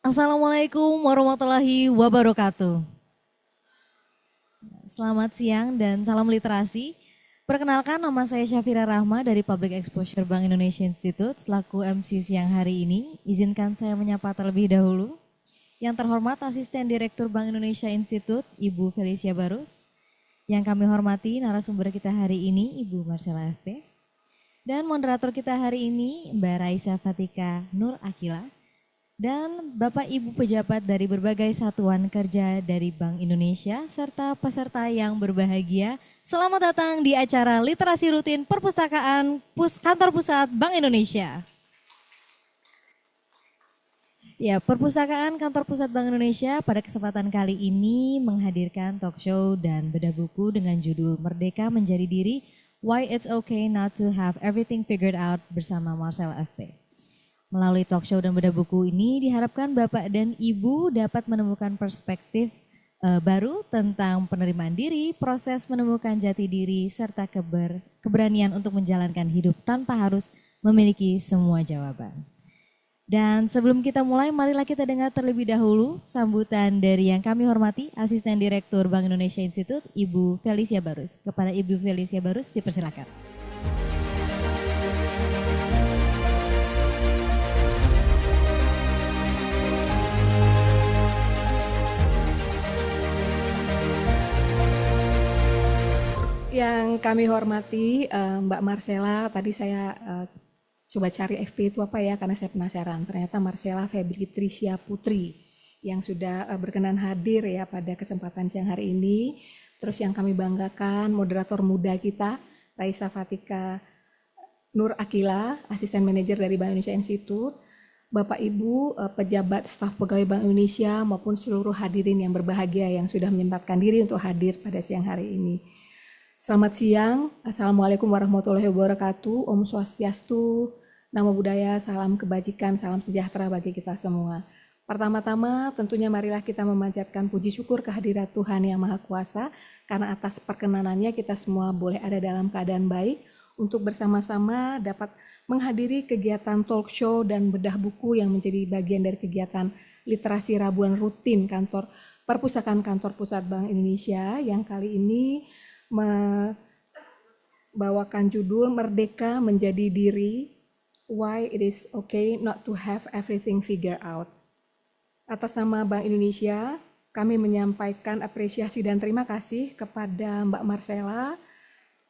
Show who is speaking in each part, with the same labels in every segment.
Speaker 1: Assalamualaikum warahmatullahi wabarakatuh. Selamat siang dan salam literasi. Perkenalkan, nama saya Syafira Rahma dari Public Exposure Bank Indonesia Institute selaku MC siang hari ini. Izinkan saya menyapa terlebih dahulu. Yang terhormat Asisten Direktur Bank Indonesia Institute, Ibu Felicia Barus. Yang kami hormati narasumber kita hari ini, Ibu Marcella FP. Dan moderator kita hari ini, Mbak Raisa Fatika Nur Akila. Dan Bapak Ibu pejabat dari berbagai satuan kerja dari Bank Indonesia serta peserta yang berbahagia, selamat datang di acara Literasi Rutin Perpustakaan Kantor Pusat Bank Indonesia. Ya, Perpustakaan Kantor Pusat Bank Indonesia pada kesempatan kali ini menghadirkan talk show dan bedah buku dengan judul Merdeka Menjadi Diri, Why It's Okay Not to Have Everything Figured Out bersama Marcella FP. Melalui talk show dan bedah buku ini diharapkan Bapak dan Ibu dapat menemukan perspektif baru tentang penerimaan diri, proses menemukan jati diri, serta keberanian untuk menjalankan hidup tanpa harus memiliki semua jawaban. Dan sebelum kita mulai, marilah kita dengar terlebih dahulu sambutan dari yang kami hormati, Asisten Direktur Bank Indonesia Institute, Ibu Felicia Barus. Kepada Ibu Felicia Barus, dipersilakan.
Speaker 2: Yang kami hormati Mbak Marcella, tadi saya coba cari FP itu apa ya karena saya penasaran. Ternyata Marcella Febri Tricia Putri yang sudah berkenan hadir ya pada kesempatan siang hari ini. Terus yang kami banggakan moderator muda kita Raisa Fatika Nur Akila, asisten manajer dari Bank Indonesia Institute. Bapak Ibu pejabat staf pegawai Bank Indonesia maupun seluruh hadirin yang berbahagia yang sudah menyempatkan diri untuk hadir pada siang hari ini. Selamat siang, Assalamualaikum warahmatullahi wabarakatuh, Om Swastiastu, Namo Buddhaya, salam kebajikan, salam sejahtera bagi kita semua. Pertama-tama tentunya marilah kita memanjatkan puji syukur kehadirat Tuhan Yang Maha Kuasa, karena atas perkenanannya kita semua boleh ada dalam keadaan baik, untuk bersama-sama dapat menghadiri kegiatan talk show dan bedah buku yang menjadi bagian dari kegiatan literasi Rabuan rutin Perpustakaan Kantor Pusat Bank Indonesia yang kali ini membawakan judul Merdeka Menjadi Diri, Why It Is Okay Not to Have Everything Figured Out. Atas nama Bank Indonesia, kami menyampaikan apresiasi dan terima kasih kepada Mbak Marcella,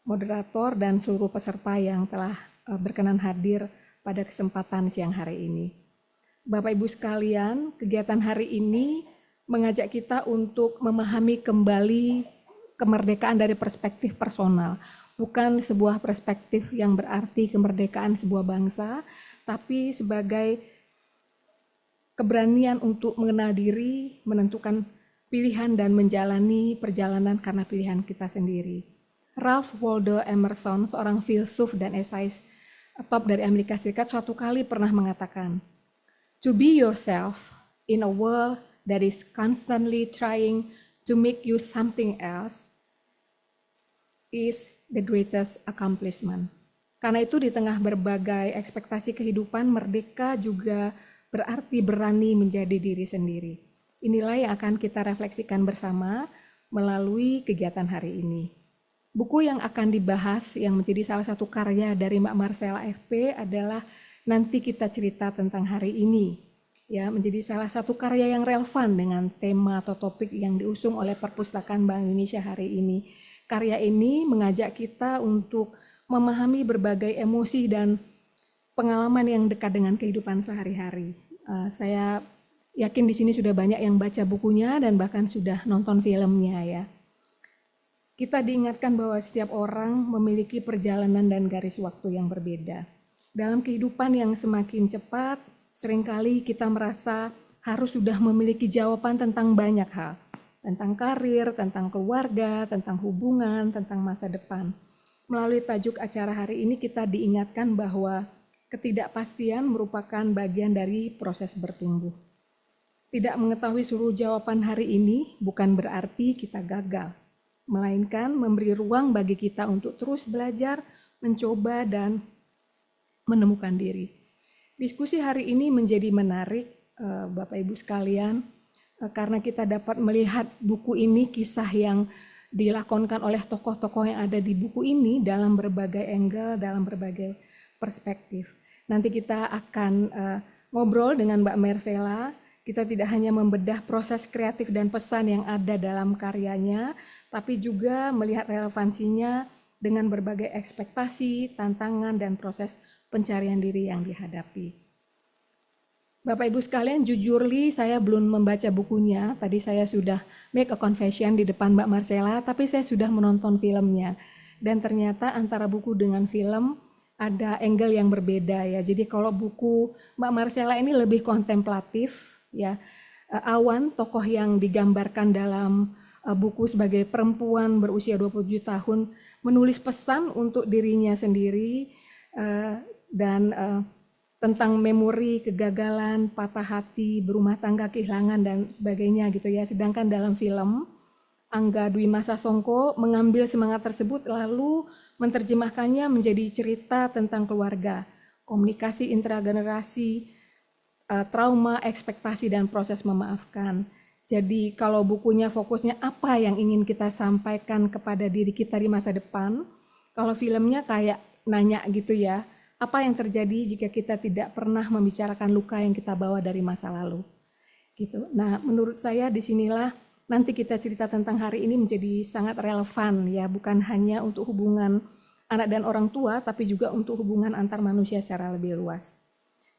Speaker 2: moderator dan seluruh peserta yang telah berkenan hadir pada kesempatan siang hari ini. Bapak Ibu sekalian, kegiatan hari ini mengajak kita untuk memahami kembali kemerdekaan dari perspektif personal, bukan sebuah perspektif yang berarti kemerdekaan sebuah bangsa, tapi sebagai keberanian untuk mengenal diri, menentukan pilihan dan menjalani perjalanan karena pilihan kita sendiri. Ralph Waldo Emerson, seorang filsuf dan esais top dari Amerika Serikat, suatu kali pernah mengatakan, "To be yourself in a world that is constantly trying to make you something else is the greatest accomplishment." Karena itu di tengah berbagai ekspektasi kehidupan, merdeka juga berarti berani menjadi diri sendiri. Inilah yang akan kita refleksikan bersama melalui kegiatan hari ini. Buku yang akan dibahas yang menjadi salah satu karya dari Mbak Marcella FP adalah Nanti Kita Cerita Tentang Hari Ini. Ya, menjadi salah satu karya yang relevan dengan tema atau topik yang diusung oleh Perpustakaan Bank Indonesia hari ini. Karya ini mengajak kita untuk memahami berbagai emosi dan pengalaman yang dekat dengan kehidupan sehari-hari. Saya yakin di sini sudah banyak yang baca bukunya dan bahkan sudah nonton filmnya ya. Kita diingatkan bahwa setiap orang memiliki perjalanan dan garis waktu yang berbeda. Dalam kehidupan yang semakin cepat, seringkali kita merasa harus sudah memiliki jawaban tentang banyak hal. Tentang karir, tentang keluarga, tentang hubungan, tentang masa depan. Melalui tajuk acara hari ini kita diingatkan bahwa ketidakpastian merupakan bagian dari proses bertumbuh. Tidak mengetahui seluruh jawaban hari ini bukan berarti kita gagal, melainkan memberi ruang bagi kita untuk terus belajar, mencoba, dan menemukan diri. Diskusi hari ini menjadi menarik Bapak Ibu sekalian, karena kita dapat melihat buku ini, kisah yang dilakonkan oleh tokoh-tokoh yang ada di buku ini dalam berbagai angle, dalam berbagai perspektif. Nanti kita akan ngobrol dengan Mbak Marcella. Kita tidak hanya membedah proses kreatif dan pesan yang ada dalam karyanya, tapi juga melihat relevansinya dengan berbagai ekspektasi, tantangan, dan proses pencarian diri yang dihadapi. Bapak Ibu sekalian, jujurly saya belum membaca bukunya. Tadi saya sudah make a confession di depan Mbak Marcella, tapi saya sudah menonton filmnya. Dan ternyata antara buku dengan film ada angle yang berbeda ya. Jadi kalau buku Mbak Marcella ini lebih kontemplatif ya. Awan, tokoh yang digambarkan dalam buku sebagai perempuan berusia 27 tahun, menulis pesan untuk dirinya sendiri dan tentang memori, kegagalan, patah hati, berumah tangga, kehilangan, dan sebagainya gitu ya. Sedangkan dalam film, Angga Dwi Masa Songko mengambil semangat tersebut lalu menerjemahkannya menjadi cerita tentang keluarga, komunikasi intragenerasi, trauma, ekspektasi, dan proses memaafkan. Jadi kalau bukunya fokusnya apa yang ingin kita sampaikan kepada diri kita di masa depan, kalau filmnya kayak nanya gitu ya, apa yang terjadi jika kita tidak pernah membicarakan luka yang kita bawa dari masa lalu? Gitu. Nah, menurut saya disinilah nanti kita cerita tentang hari ini menjadi sangat relevan ya, bukan hanya untuk hubungan anak dan orang tua, tapi juga untuk hubungan antar manusia secara lebih luas.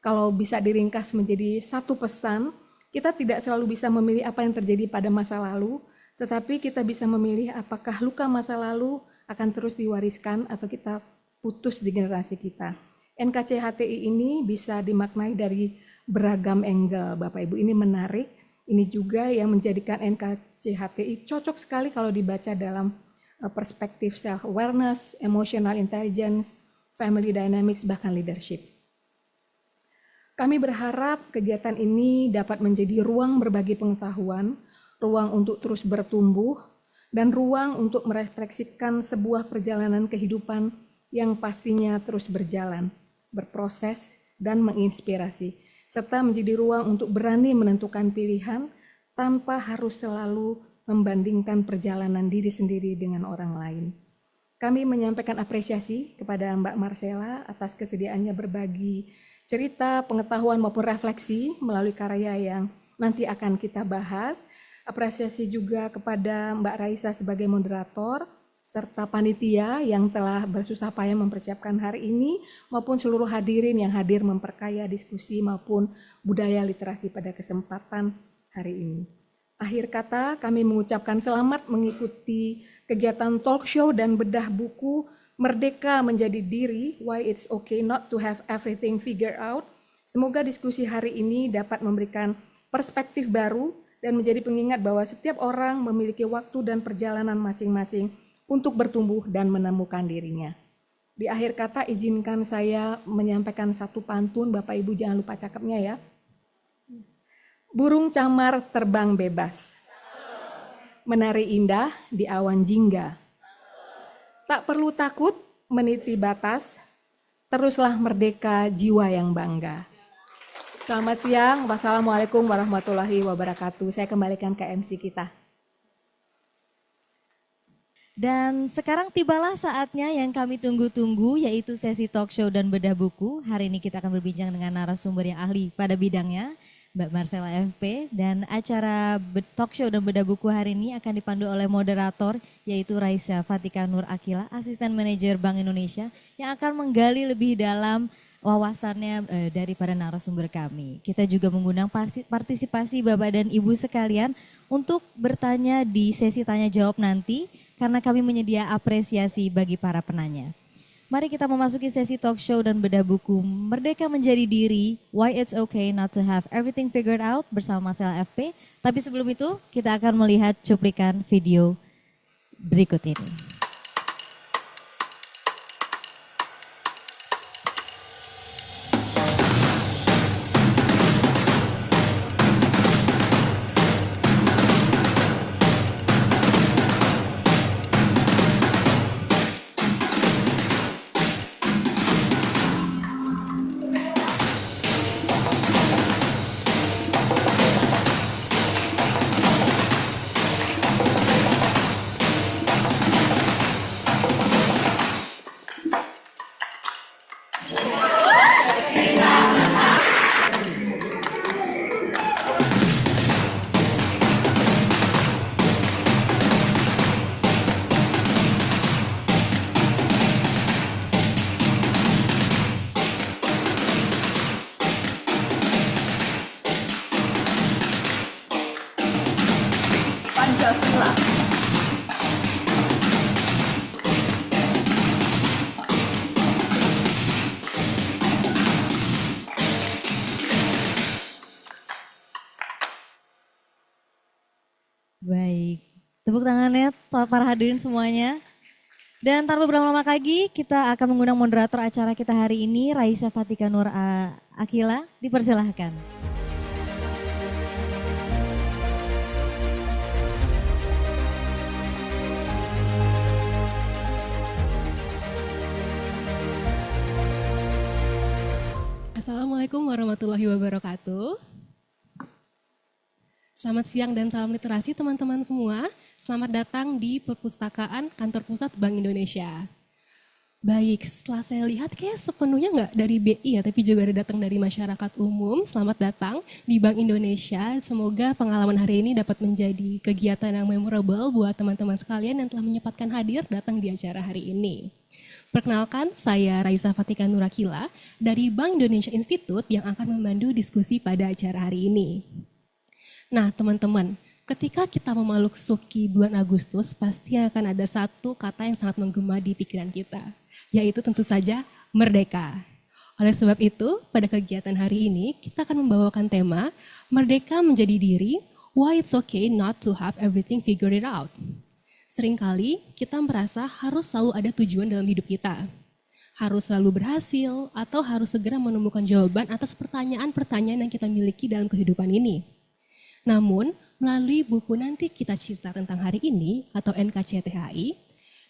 Speaker 2: Kalau bisa diringkas menjadi satu pesan, kita tidak selalu bisa memilih apa yang terjadi pada masa lalu, tetapi kita bisa memilih apakah luka masa lalu akan terus diwariskan atau kita putus di generasi kita. NKCHTI ini bisa dimaknai dari beragam angle, Bapak Ibu, ini menarik. Ini juga yang menjadikan NKCHTI cocok sekali kalau dibaca dalam perspektif self-awareness, emotional intelligence, family dynamics, bahkan leadership. Kami berharap kegiatan ini dapat menjadi ruang berbagi pengetahuan, ruang untuk terus bertumbuh, dan ruang untuk merefleksikan sebuah perjalanan kehidupan yang pastinya terus berjalan, berproses, dan menginspirasi, serta menjadi ruang untuk berani menentukan pilihan tanpa harus selalu membandingkan perjalanan diri sendiri dengan orang lain. Kami menyampaikan apresiasi kepada Mbak Marcella atas kesediaannya berbagi cerita, pengetahuan maupun refleksi melalui karya yang nanti akan kita bahas. Apresiasi juga kepada Mbak Raisa sebagai moderator, serta panitia yang telah bersusah payah mempersiapkan hari ini, maupun seluruh hadirin yang hadir memperkaya diskusi maupun budaya literasi pada kesempatan hari ini. Akhir kata, kami mengucapkan selamat mengikuti kegiatan talk show dan bedah buku Merdeka Menjadi Diri, Why It's Okay Not to Have Everything Figured Out. Semoga diskusi hari ini dapat memberikan perspektif baru dan menjadi pengingat bahwa setiap orang memiliki waktu dan perjalanan masing-masing untuk bertumbuh dan menemukan dirinya. Di akhir kata izinkan saya menyampaikan satu pantun, Bapak Ibu jangan lupa cakepnya ya. Burung camar terbang bebas, menari indah di awan jingga. Tak perlu takut meniti batas, teruslah merdeka jiwa yang bangga. Selamat siang, wassalamualaikum warahmatullahi wabarakatuh. Saya kembalikan ke MC kita.
Speaker 1: Dan sekarang tibalah saatnya yang kami tunggu-tunggu, yaitu sesi talk show dan bedah buku. Hari ini kita akan berbincang dengan narasumber yang ahli pada bidangnya, Mbak Marcella FP. Dan acara talk show dan bedah buku hari ini akan dipandu oleh moderator, yaitu Raisa Fatika Nur Akila, asisten manajer Bank Indonesia, yang akan menggali lebih dalam wawasannya daripada narasumber kami. Kita juga mengundang partisipasi Bapak dan Ibu sekalian untuk bertanya di sesi tanya jawab nanti, karena kami menyedia apresiasi bagi para penanya. Mari kita memasuki sesi talk show dan bedah buku Merdeka Menjadi Diri, Why It's Okay Not to Have Everything Figured Out bersama Marcella FP. Tapi sebelum itu kita akan melihat cuplikan video berikut ini.
Speaker 3: Pancasila.
Speaker 1: Baik, tepuk tangannya para hadirin semuanya. Dan tanpa berlama-lama lagi, kita akan mengundang moderator acara kita hari ini, Raisa Fatika Nur Akila. Dipersilahkan.
Speaker 4: Assalamualaikum warahmatullahi wabarakatuh. Selamat siang dan salam literasi teman-teman semua. Selamat datang di Perpustakaan Kantor Pusat Bank Indonesia. Baik, setelah saya lihat kayak sepenuhnya nggak dari BI ya, tapi juga ada datang dari masyarakat umum. Selamat datang di Bank Indonesia. Semoga pengalaman hari ini dapat menjadi kegiatan yang memorable buat teman-teman sekalian yang telah menyempatkan hadir datang di acara hari ini. Perkenalkan, saya Raisa Fatika Nurakila dari Bank Indonesia Institute yang akan memandu diskusi pada acara hari ini. Nah teman-teman, ketika kita memasuki bulan Agustus, pasti akan ada satu kata yang sangat menggema di pikiran kita, yaitu tentu saja merdeka. Oleh sebab itu, pada kegiatan hari ini, kita akan membawakan tema Merdeka Menjadi Diri, Why It's Okay Not to Have Everything Figured It Out. Seringkali kita merasa harus selalu ada tujuan dalam hidup kita. Harus selalu berhasil, atau harus segera menemukan jawaban atas pertanyaan-pertanyaan yang kita miliki dalam kehidupan ini. Namun, melalui buku Nanti Kita Cerita Tentang Hari Ini atau NKCTHI,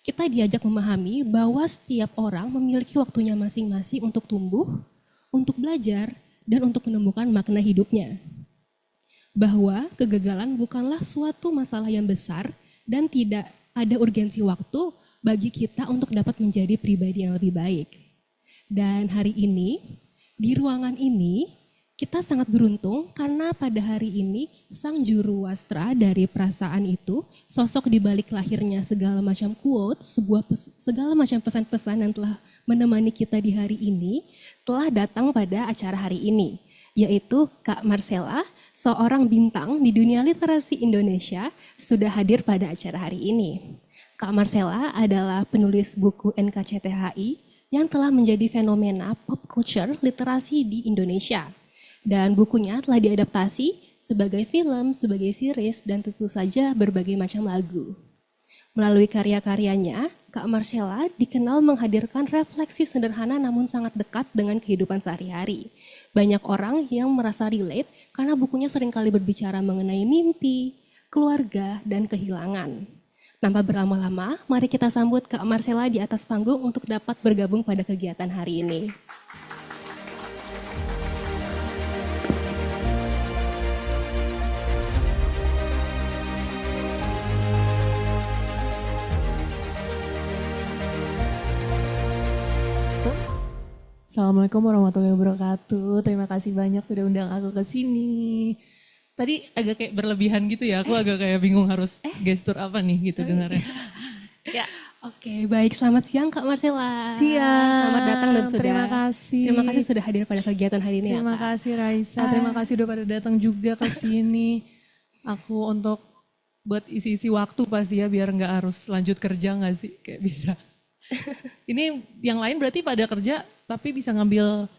Speaker 4: kita diajak memahami bahwa setiap orang memiliki waktunya masing-masing untuk tumbuh, untuk belajar, dan untuk menemukan makna hidupnya. Bahwa kegagalan bukanlah suatu masalah yang besar dan tidak ada urgensi waktu bagi kita untuk dapat menjadi pribadi yang lebih baik. Dan hari ini, di ruangan ini, kita sangat beruntung karena pada hari ini sang juru wastra dari perasaan itu, sosok di balik lahirnya segala macam quotes, segala macam pesan-pesan yang telah menemani kita di hari ini, telah datang pada acara hari ini, yaitu Kak Marcella, seorang bintang di dunia literasi Indonesia, sudah hadir pada acara hari ini. Kak Marcella adalah penulis buku NKCTHI yang telah menjadi fenomena pop culture literasi di Indonesia. Dan bukunya telah diadaptasi sebagai film, sebagai series, dan tentu saja berbagai macam lagu. Melalui karya-karyanya, Kak Marcella dikenal menghadirkan refleksi sederhana namun sangat dekat dengan kehidupan sehari-hari. Banyak orang yang merasa relate karena bukunya seringkali berbicara mengenai mimpi, keluarga, dan kehilangan. Tanpa berlama-lama, mari kita sambut Kak Marcella di atas panggung untuk dapat bergabung pada kegiatan hari ini.
Speaker 5: Assalamualaikum warahmatullahi wabarakatuh. Terima kasih banyak sudah undang aku ke sini. Tadi agak kayak berlebihan gitu ya, aku agak kayak bingung harus gestur apa nih gitu dengarnya.
Speaker 4: Ya, oke, baik. Selamat siang Kak Marcella.
Speaker 5: Siang.
Speaker 4: Selamat datang dan sudah.
Speaker 5: Terima kasih.
Speaker 4: Terima kasih sudah hadir pada kegiatan hari ini.
Speaker 5: Terima kasih Raisa. Terima kasih udah pada datang juga ke sini. Aku untuk buat isi-isi waktu pasti ya biar nggak harus lanjut kerja nggak sih kayak bisa. Ini yang lain berarti pada kerja tapi bisa ngambil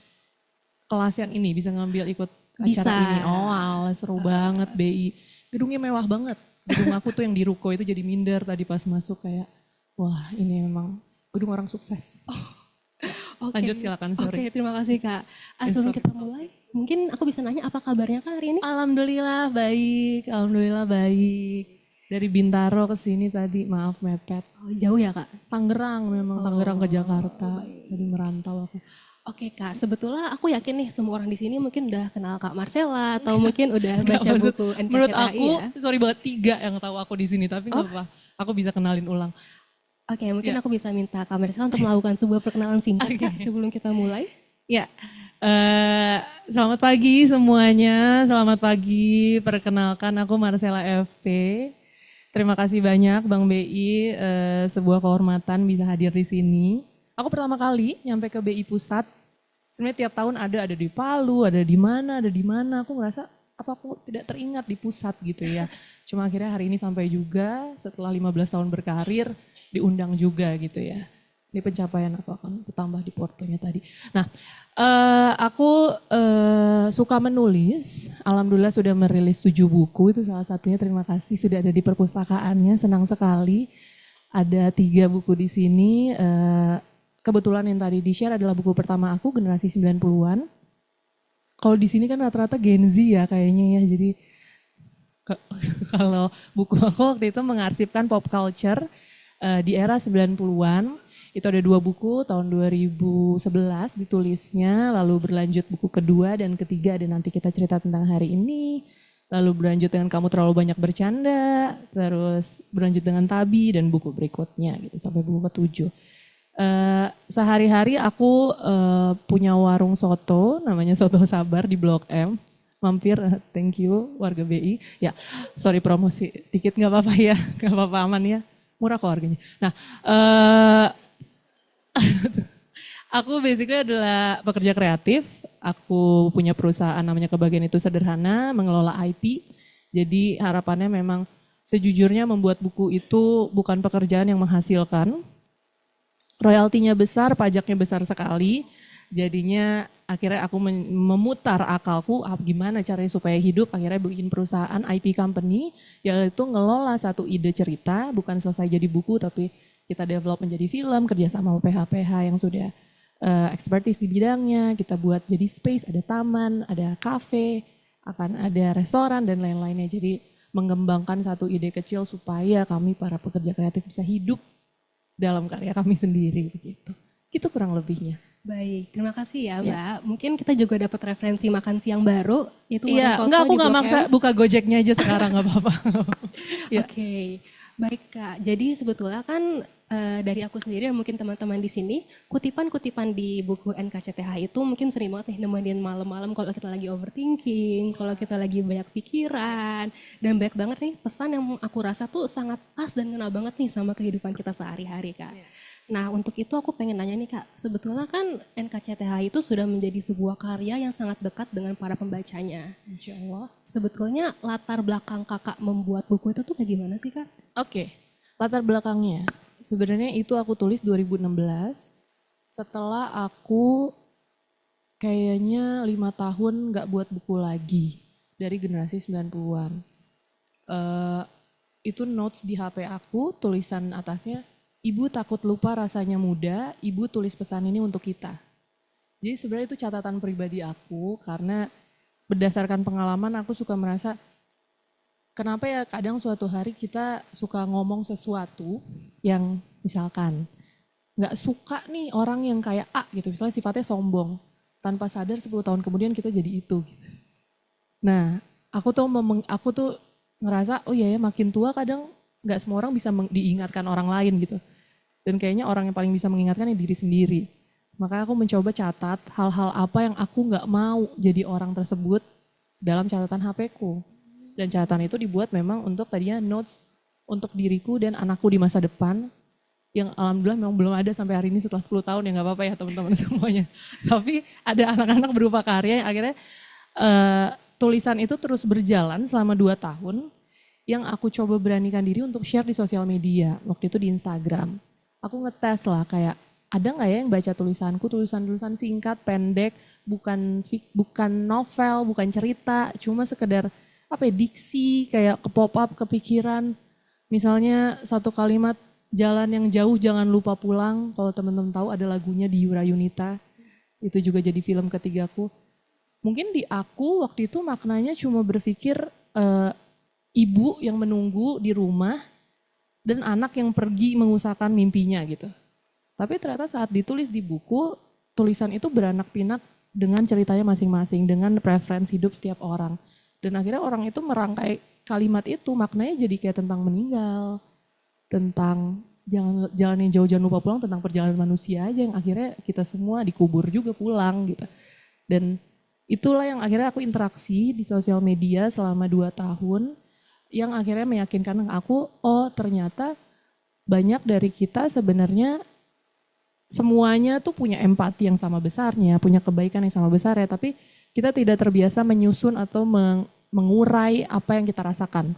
Speaker 5: kelas yang ini, bisa ngambil ikut acara ini. Oh, wow, seru banget BI. Gedungnya mewah banget. Gedung aku tuh yang di Ruko itu jadi minder tadi pas masuk kayak, wah ini memang gedung orang sukses.
Speaker 4: Okay.
Speaker 5: Lanjut silakan, sorry.
Speaker 4: Oke, terima kasih Kak. Sebelum kita mulai, mungkin aku bisa nanya apa kabarnya Kak hari ini?
Speaker 5: Alhamdulillah baik, alhamdulillah baik. Dari Bintaro ke sini tadi, maaf mepet.
Speaker 4: Oh, jauh ya Kak?
Speaker 5: Tangerang memang, Tangerang ke Jakarta. Jadi merantau aku.
Speaker 4: Oke Kak, sebetulnya aku yakin nih semua orang di sini mungkin udah kenal Kak Marcella atau mungkin udah baca buku NKCTHI
Speaker 5: menurut aku,
Speaker 4: ya.
Speaker 5: sorry banget 3 yang tahu aku di sini, tapi nggak apa. Aku bisa kenalin ulang.
Speaker 4: Oke, mungkin aku bisa minta Kak Marcella untuk melakukan sebuah perkenalan singkat Kak, sebelum kita mulai.
Speaker 5: Ya, selamat pagi semuanya. Selamat pagi, perkenalkan aku Marcella FP. Terima kasih banyak Bang BI, sebuah kehormatan bisa hadir di sini. Aku pertama kali nyampe ke BI Pusat. Sebenarnya tiap tahun ada di Palu, ada di mana. Aku merasa apa aku tidak teringat di pusat gitu ya. Cuma akhirnya hari ini sampai juga setelah 15 tahun berkarir diundang juga gitu ya. Ini pencapaian aku akan tambah di portonya tadi. Nah, aku suka menulis. Alhamdulillah sudah merilis 7 buku, itu salah satunya, terima kasih sudah ada di perpustakaannya, senang sekali. Ada 3 buku di sini. Kebetulan yang tadi di-share adalah buku pertama aku, generasi 90-an. Kalau di sini kan rata-rata Gen Z ya kayaknya ya, jadi kalau buku aku waktu itu mengarsipkan pop culture di era 90-an. Itu ada 2 buku, tahun 2011 ditulisnya, lalu berlanjut buku kedua dan ketiga ada nanti kita cerita tentang hari ini. Lalu berlanjut dengan Kamu Terlalu Banyak Bercanda, terus berlanjut dengan Tabi dan buku berikutnya gitu sampai buku ke-7. Sehari-hari aku punya warung soto, namanya Soto Sabar di Blok M. Mampir, thank you warga BI. Ya, sorry promosi dikit nggak apa-apa ya, nggak apa-apa, aman ya. Murah kok harganya. Nah, aku basically adalah pekerja kreatif. Aku punya perusahaan namanya Kebahagiaan Itu Sederhana, mengelola IP. Jadi harapannya memang sejujurnya membuat buku itu bukan pekerjaan yang menghasilkan. Royaltinya besar, pajaknya besar sekali. Jadinya akhirnya aku memutar akalku gimana caranya supaya hidup, akhirnya bikin perusahaan IP company yaitu ngelola satu ide cerita, bukan selesai jadi buku tapi kita develop menjadi film, kerjasama sama PH-PH yang sudah expertise di bidangnya, kita buat jadi space, ada taman, ada cafe, akan ada restoran dan lain-lainnya. Jadi mengembangkan satu ide kecil supaya kami para pekerja kreatif bisa hidup dalam karya kami sendiri begitu. Gitu kurang lebihnya.
Speaker 4: Baik, terima kasih ya Mbak. Mungkin kita juga dapat referensi makan siang baru, itu
Speaker 5: Iya,
Speaker 4: warung soto
Speaker 5: enggak, aku
Speaker 4: di
Speaker 5: nggak
Speaker 4: Blok
Speaker 5: maksa
Speaker 4: M.
Speaker 5: buka Gojeknya aja sekarang, nggak apa-apa. Ya.
Speaker 4: Oke, baik Kak. Jadi sebetulnya kan dari aku sendiri dan mungkin teman-teman di sini, kutipan-kutipan di buku NKCTH itu mungkin sering banget nih nemenin malam-malam kalau kita lagi overthinking, kalau kita lagi banyak pikiran, dan banyak banget nih pesan yang aku rasa tuh sangat pas dan ngena banget nih sama kehidupan kita sehari-hari Kak. Nah untuk itu aku pengen nanya nih Kak, sebetulnya kan NKCTH itu sudah menjadi sebuah karya yang sangat dekat dengan para pembacanya.
Speaker 5: Insya Allah.
Speaker 4: Sebetulnya latar belakang Kakak membuat buku itu tuh kayak gimana sih Kak?
Speaker 5: Oke, latar belakangnya. Sebenarnya itu aku tulis 2016 setelah aku kayaknya 5 tahun gak buat buku lagi dari generasi 90-an. Itu notes di HP aku, tulisan atasnya, Ibu takut lupa rasanya muda, Ibu tulis pesan ini untuk kita. Jadi sebenarnya itu catatan pribadi aku karena berdasarkan pengalaman aku suka merasa kenapa ya kadang suatu hari kita suka ngomong sesuatu yang misalkan nggak suka nih orang yang kayak A gitu, misalnya sifatnya sombong. Tanpa sadar 10 tahun kemudian kita jadi itu. Nah, aku tuh ngerasa oh iya ya makin tua kadang nggak semua orang bisa diingatkan orang lain gitu. Dan kayaknya orang yang paling bisa mengingatkan ya diri sendiri. Maka aku mencoba catat hal-hal apa yang aku nggak mau jadi orang tersebut dalam catatan HP-ku. Dan catatan itu dibuat memang untuk tadinya notes untuk diriku dan anakku di masa depan. Yang alhamdulillah memang belum ada sampai hari ini setelah 10 tahun ya nggak apa-apa ya teman-teman semuanya. Tapi ada anak-anak berupa karya yang akhirnya tulisan itu terus berjalan selama 2 tahun yang aku coba beranikan diri untuk share di sosial media. Waktu itu di Instagram. Aku ngetes lah kayak ada nggak ya yang baca tulisanku, tulisan-tulisan singkat, pendek, bukan novel, bukan cerita, cuma sekedar apa ya, diksi kayak ke pop up, kepikiran. Misalnya satu kalimat, jalan yang jauh jangan lupa pulang. Kalau teman-teman tahu ada lagunya di Yura Yunita. Itu juga jadi film ketigaku. Mungkin di aku waktu itu maknanya cuma berpikir ibu yang menunggu di rumah dan anak yang pergi mengusahakan mimpinya gitu. Tapi ternyata saat ditulis di buku, tulisan itu beranak pinak dengan ceritanya masing-masing, dengan preferensi hidup setiap orang. Dan akhirnya orang itu merangkai kalimat itu, maknanya jadi kayak tentang meninggal, tentang jalan yang jauh jangan lupa pulang, tentang perjalanan manusia aja yang akhirnya kita semua dikubur juga pulang gitu. Dan itulah yang akhirnya aku interaksi di sosial media selama 2 tahun, yang akhirnya meyakinkan aku, oh ternyata banyak dari kita sebenarnya semuanya tuh punya empati yang sama besarnya, punya kebaikan yang sama besar ya, tapi kita tidak terbiasa menyusun atau mengurai apa yang kita rasakan.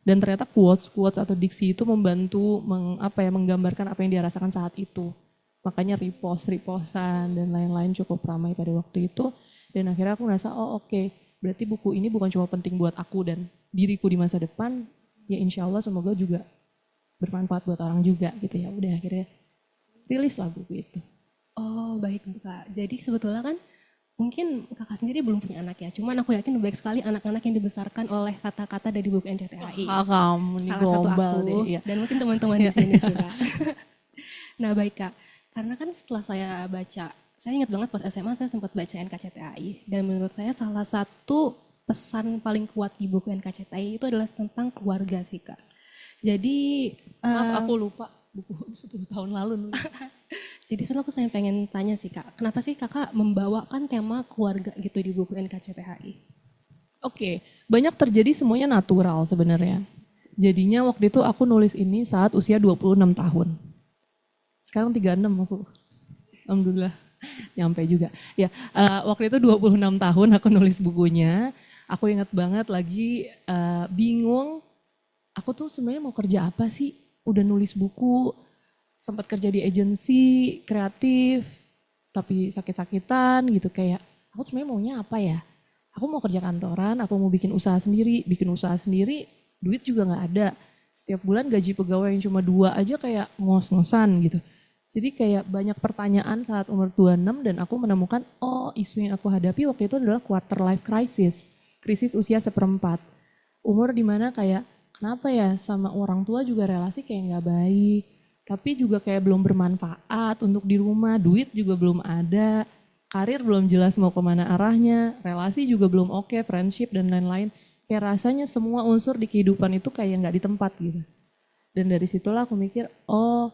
Speaker 5: Dan ternyata quotes atau diksi itu membantu menggambarkan apa yang dia rasakan saat itu. Makanya repostan dan lain-lain cukup ramai pada waktu itu. Dan akhirnya aku ngerasa, oh oke, berarti buku ini bukan cuma penting buat aku dan diriku di masa depan, ya insya Allah semoga juga bermanfaat buat orang juga gitu ya. Udah akhirnya rilis lah buku itu.
Speaker 4: Oh baik Kak, jadi sebetulnya kan mungkin kakak sendiri belum punya anak ya, cuman aku yakin banyak sekali anak-anak yang dibesarkan oleh kata-kata dari buku NCTHI.
Speaker 5: Kamu nih
Speaker 4: Salah satu
Speaker 5: gombal
Speaker 4: aku
Speaker 5: deh. Ya.
Speaker 4: dan mungkin teman-teman di sini sih Kak. Nah baik Kak, karena kan setelah saya baca, saya ingat banget pas SMA saya sempat baca NKCTHI dan menurut saya salah satu pesan paling kuat di buku NKCTHI itu adalah tentang keluarga sih Kak. Jadi
Speaker 5: Maaf aku lupa buku 10 tahun lalu nulis.
Speaker 4: jadi sebenarnya aku pengen tanya sih Kak, kenapa sih Kakak membawakan tema keluarga gitu di buku NKCTHI?
Speaker 5: Oke, banyak terjadi semuanya natural sebenarnya. Jadinya waktu itu aku nulis ini saat usia 26 tahun. Sekarang 36 aku. Alhamdulillah, nyampe juga. Ya, waktu itu 26 tahun aku nulis bukunya. Aku ingat banget lagi bingung, aku tuh sebenarnya mau kerja apa sih? Udah nulis buku, sempat kerja di agensi kreatif, tapi sakit-sakitan gitu kayak, aku sebenarnya maunya apa ya? Aku mau kerja kantoran, aku mau bikin usaha sendiri, duit juga nggak ada. Setiap bulan gaji pegawai yang cuma 2 aja kayak ngos-ngosan gitu. Jadi kayak banyak pertanyaan saat umur 26 dan aku menemukan, oh isu yang aku hadapi waktu itu adalah quarter life crisis, krisis usia seperempat. Umur dimana kayak, kenapa ya sama orang tua juga relasi kayak nggak baik, tapi juga kayak belum bermanfaat untuk di rumah, duit juga belum ada, karir belum jelas mau kemana arahnya, relasi juga belum oke, friendship dan lain-lain. Kayak rasanya semua unsur di kehidupan itu kayak nggak di tempat gitu. Dan dari situlah aku mikir, oh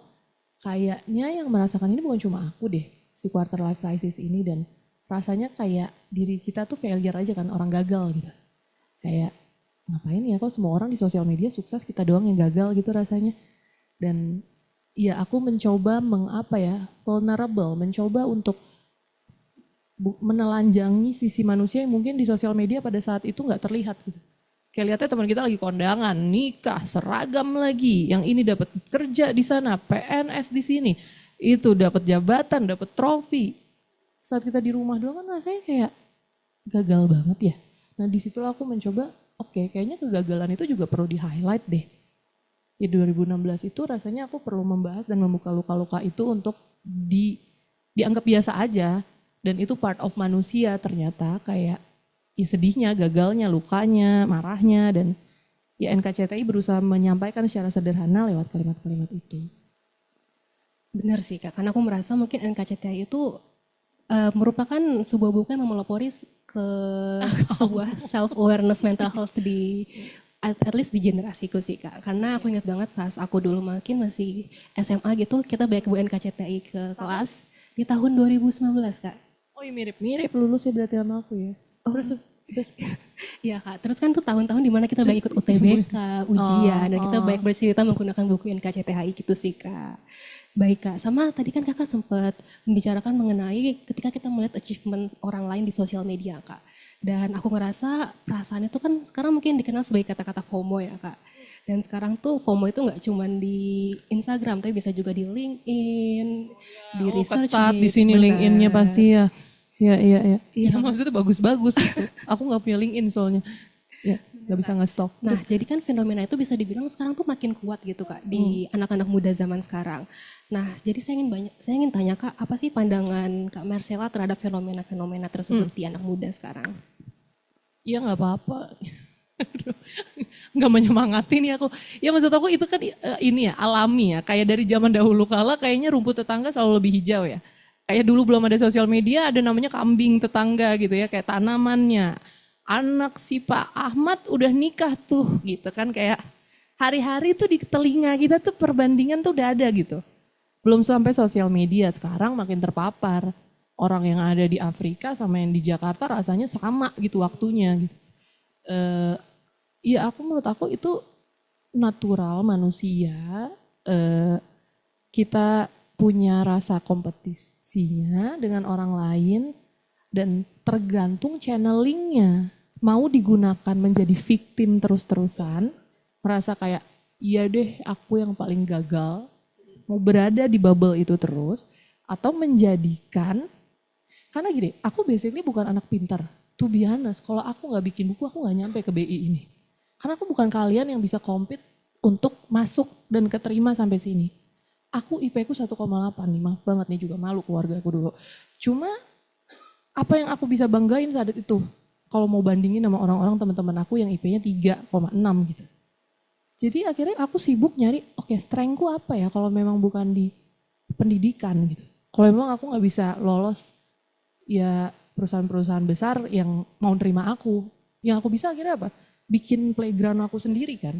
Speaker 5: kayaknya yang merasakan ini bukan cuma aku deh, si quarter life crisis ini, dan rasanya kayak diri kita tuh failure aja kan, orang gagal gitu. Kayak ngapain ya kok semua orang di sosial media sukses, kita doang yang gagal gitu rasanya. Dan ya aku mencoba vulnerable, mencoba untuk menelanjangi sisi manusia yang mungkin di sosial media pada saat itu nggak terlihat gitu. Kayak lihatnya teman kita lagi kondangan, nikah, seragam lagi, yang ini dapat kerja di sana, PNS di sini, itu dapat jabatan, dapat trofi. Saat kita di rumah doang kan rasanya kayak gagal banget ya. Nah disitulah aku mencoba, oke, kayaknya kegagalan itu juga perlu di-highlight deh. Di 2016 itu rasanya aku perlu membahas dan membuka luka-luka itu untuk dianggap biasa aja. Dan itu part of manusia ternyata, kayak ya sedihnya, gagalnya, lukanya, marahnya, dan ya NKCTI berusaha menyampaikan secara sederhana lewat kalimat-kalimat itu.
Speaker 4: Benar sih Kak, karena aku merasa mungkin NKCTHI itu merupakan sebuah buku yang memelopori ke sebuah self-awareness mental health di at least di generasiku sih Kak. Karena aku ingat banget pas aku dulu mungkin masih SMA gitu, kita banyak buku NKCTHI ke kelas di tahun 2019 Kak.
Speaker 5: Oh iya mirip-mirip lulus ya berarti sama aku ya. Terus
Speaker 4: Iya Kak, terus kan tuh tahun-tahun dimana kita banyak ikut UTBK, ujian, dan kita banyak bercerita menggunakan buku NKCTHI gitu sih Kak. Baik Kak, sama tadi kan Kakak sempat membicarakan mengenai ketika kita melihat achievement orang lain di sosial media Kak. Dan aku ngerasa perasaan itu kan sekarang mungkin dikenal sebagai kata-kata FOMO ya Kak. Dan sekarang tuh FOMO itu nggak cuma di Instagram, tapi bisa juga di LinkedIn, di research
Speaker 5: ketat di sini LinkedIn-nya pasti ya. Iya.
Speaker 4: Iya.
Speaker 5: Ya, maksudnya bagus-bagus gitu. Aku nggak punya LinkedIn soalnya. Ya, nggak bisa nge-stalk.
Speaker 4: Nah, jadi kan fenomena itu bisa dibilang sekarang tuh makin kuat gitu Kak di anak-anak muda zaman sekarang. Nah, jadi saya ingin tanya Kak, apa sih pandangan Kak Marcella terhadap fenomena-fenomena tersebut di anak muda sekarang?
Speaker 5: Iya nggak apa-apa. Nggak menyemangati nih aku. Ya maksud aku itu kan ini ya alami ya. Kayak dari zaman dahulu kala kayaknya rumput tetangga selalu lebih hijau ya. Kayak dulu belum ada sosial media, ada namanya kambing tetangga gitu ya, kayak tanamannya. Anak si Pak Ahmad udah nikah tuh gitu kan, kayak hari-hari tuh di telinga kita tuh perbandingan tuh udah ada gitu. Belum sampai sosial media, sekarang makin terpapar. Orang yang ada di Afrika sama yang di Jakarta rasanya sama gitu waktunya gitu. Ya menurut aku itu natural manusia, kita punya rasa kompetisinya dengan orang lain dan tergantung channelingnya. Mau digunakan menjadi victim terus-terusan merasa kayak iya deh aku yang paling gagal, mau berada di bubble itu terus, atau menjadikan, karena gini, aku basically bukan anak pintar. To be honest, kalau aku nggak bikin buku, aku nggak nyampe ke BI ini. Karena aku bukan kalian yang bisa compete untuk masuk dan keterima sampai sini. Aku IP ku 1,8 nih, maaf banget nih, juga malu keluarga aku dulu. Cuma apa yang aku bisa banggain saat itu, kalau mau bandingin sama orang-orang teman-teman aku yang IP-nya 3,6 gitu. Jadi akhirnya aku sibuk nyari, oke, strengthku apa ya kalau memang bukan di pendidikan gitu. Kalau memang aku nggak bisa lolos, ya perusahaan-perusahaan besar yang mau nerima aku. Yang aku bisa akhirnya apa? Bikin playground aku sendiri kan.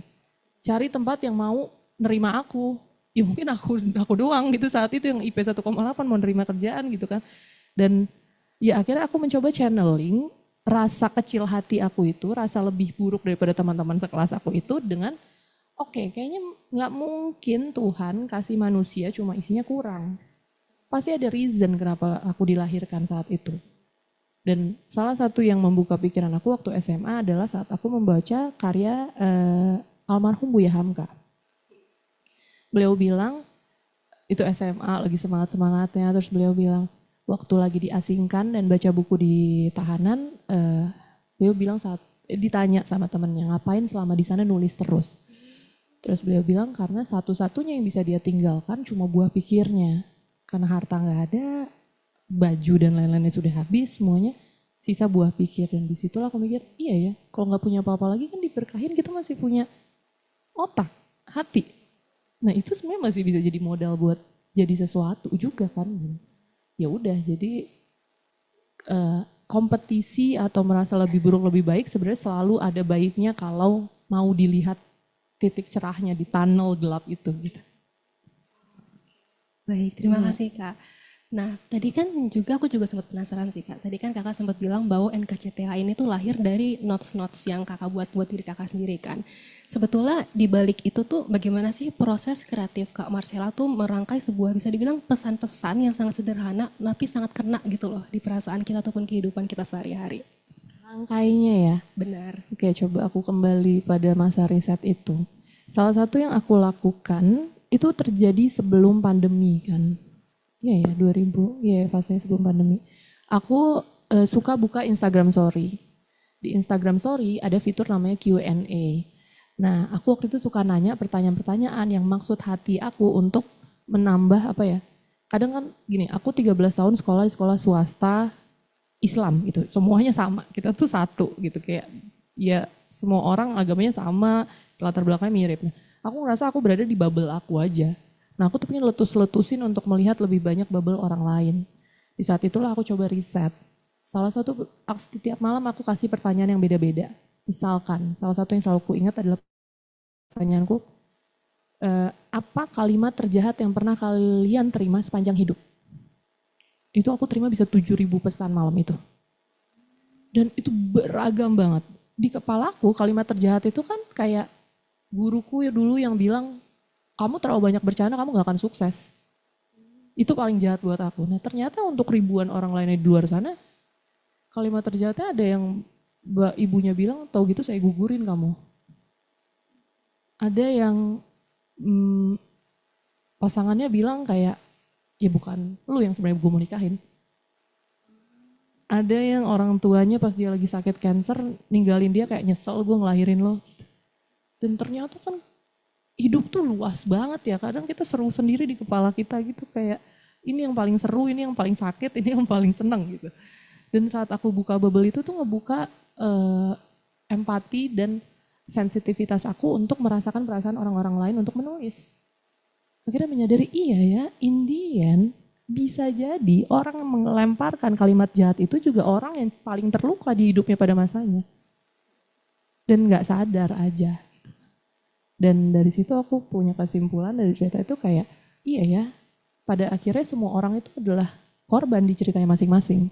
Speaker 5: Cari tempat yang mau nerima aku. Ya mungkin aku doang gitu saat itu yang IP 1,8 mau nerima kerjaan gitu kan. Dan ya akhirnya aku mencoba channeling rasa kecil hati aku itu, rasa lebih buruk daripada teman-teman sekelas aku itu dengan oke, kayaknya nggak mungkin Tuhan kasih manusia cuma isinya kurang. Pasti ada reason kenapa aku dilahirkan saat itu. Dan salah satu yang membuka pikiran aku waktu SMA adalah saat aku membaca karya almarhum Buya Hamka. Beliau bilang, itu SMA lagi semangat-semangatnya, terus beliau bilang, waktu lagi diasingkan dan baca buku di tahanan, beliau bilang saat ditanya sama temennya, ngapain selama di sana nulis terus. Terus beliau bilang karena satu-satunya yang bisa dia tinggalkan cuma buah pikirnya. Karena harta nggak ada, baju dan lain-lainnya sudah habis semuanya, sisa buah pikir. Dan disitulah aku mikir, iya ya, kalau nggak punya apa-apa lagi kan diberkahin kita masih punya otak, hati. Nah itu sebenarnya masih bisa jadi modal buat jadi sesuatu juga kan. Ya udah, jadi kompetisi atau merasa lebih buruk lebih baik sebenarnya selalu ada baiknya kalau mau dilihat titik cerahnya di tunnel gelap itu gitu.
Speaker 4: Baik, terima kasih Kak. Nah, tadi kan aku juga sempat penasaran sih Kak. Tadi kan Kakak sempat bilang bahwa NKCTH ini tuh lahir dari notes-notes yang Kakak buat diri Kakak sendiri kan. Sebetulnya di balik itu tuh bagaimana sih proses kreatif Kak Marcella tuh merangkai sebuah bisa dibilang pesan-pesan yang sangat sederhana tapi sangat kena gitu loh di perasaan kita ataupun kehidupan kita sehari-hari.
Speaker 5: Rangkainya ya.
Speaker 4: Benar.
Speaker 5: Oke, coba aku kembali pada masa riset itu. Salah satu yang aku lakukan itu terjadi sebelum pandemi kan. Iya ya, 2000, ya fasenya sebelum pandemi. Aku suka buka Instagram Story. Di Instagram Story ada fitur namanya Q&A. Nah, aku waktu itu suka nanya pertanyaan-pertanyaan yang maksud hati aku untuk menambah apa ya. Kadang kan gini, aku 13 tahun sekolah di sekolah swasta Islam gitu. Semuanya sama, kita tuh satu gitu kayak ya semua orang agamanya sama, latar belakangnya mirip. Nah, aku ngerasa aku berada di bubble aku aja. Nah aku tuh pengen letus-letusin untuk melihat lebih banyak bubble orang lain. Di saat itulah aku coba riset. Salah satu, setiap malam aku kasih pertanyaan yang beda-beda. Misalkan, salah satu yang selalu ku ingat adalah pertanyaanku, apa kalimat terjahat yang pernah kalian terima sepanjang hidup? Itu aku terima bisa 7.000 pesan malam itu. Dan itu beragam banget. Di kepalaku kalimat terjahat itu kan kayak guruku dulu yang bilang, kamu terlalu banyak bercanda, kamu gak akan sukses. Itu paling jahat buat aku. Nah ternyata untuk ribuan orang lainnya di luar sana, kalimat terjahatnya ada yang ibunya bilang, tau gitu saya gugurin kamu. Ada yang pasangannya bilang kayak, ya bukan lu yang sebenarnya gue mau nikahin. Ada yang orang tuanya pas dia lagi sakit cancer, ninggalin dia kayak nyesel gue ngelahirin lo. Dan ternyata kan hidup tuh luas banget ya, kadang kita seru sendiri di kepala kita gitu kayak ini yang paling seru, ini yang paling sakit, ini yang paling seneng gitu. Dan saat aku buka bubble itu tuh ngebuka empati dan sensitivitas aku untuk merasakan perasaan orang-orang lain untuk menulis. Akhirnya menyadari iya ya, Indian bisa jadi orang yang melemparkan kalimat jahat itu juga orang yang paling terluka di hidupnya pada masanya. Dan gak sadar aja. Dan dari situ aku punya kesimpulan dari cerita itu kayak, iya ya, pada akhirnya semua orang itu adalah korban di ceritanya masing-masing.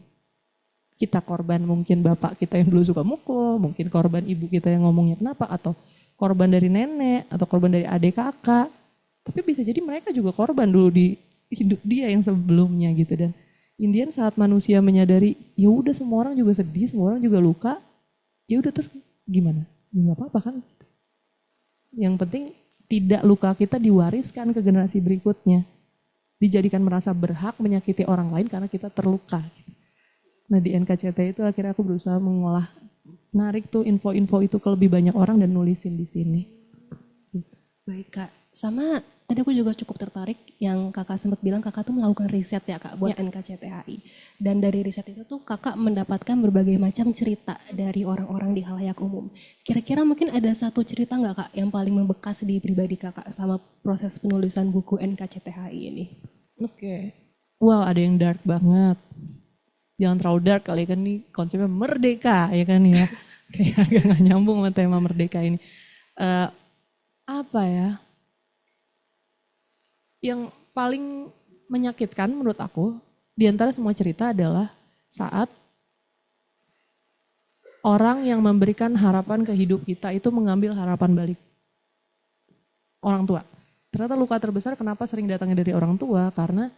Speaker 5: Kita korban mungkin bapak kita yang dulu suka mukul, mungkin korban ibu kita yang ngomongnya kenapa, atau korban dari nenek, atau korban dari adik kakak. Tapi bisa jadi mereka juga korban dulu di hidup dia yang sebelumnya gitu. Dan Indian saat manusia menyadari, ya udah semua orang juga sedih, semua orang juga luka, ya udah terus gimana? Ya nggak apa-apa kan? Yang penting tidak luka kita diwariskan ke generasi berikutnya. Dijadikan merasa berhak menyakiti orang lain karena kita terluka. Nah di NKCTHI itu akhirnya aku berusaha mengolah, narik tuh info-info itu ke lebih banyak orang dan nulisin di sini.
Speaker 4: Baik Kak, sama tadi aku juga cukup tertarik yang Kakak sempat bilang Kakak tuh melakukan riset ya Kak buat NKCTHI. Dan dari riset itu tuh Kakak mendapatkan berbagai macam cerita dari orang-orang di halayak umum. Kira-kira mungkin ada satu cerita nggak Kak yang paling membekas di pribadi Kakak selama proses penulisan buku NKCTHI ini?
Speaker 5: Oke. Wow, ada yang dark banget. Jangan terlalu dark kali kan, nih konsepnya merdeka ya kan ya. Kayak agak gak nyambung sama tema merdeka ini. Apa ya? Yang paling menyakitkan menurut aku di antara semua cerita adalah saat orang yang memberikan harapan ke hidup kita itu mengambil harapan balik. Orang tua. Ternyata luka terbesar kenapa sering datangnya dari orang tua, karena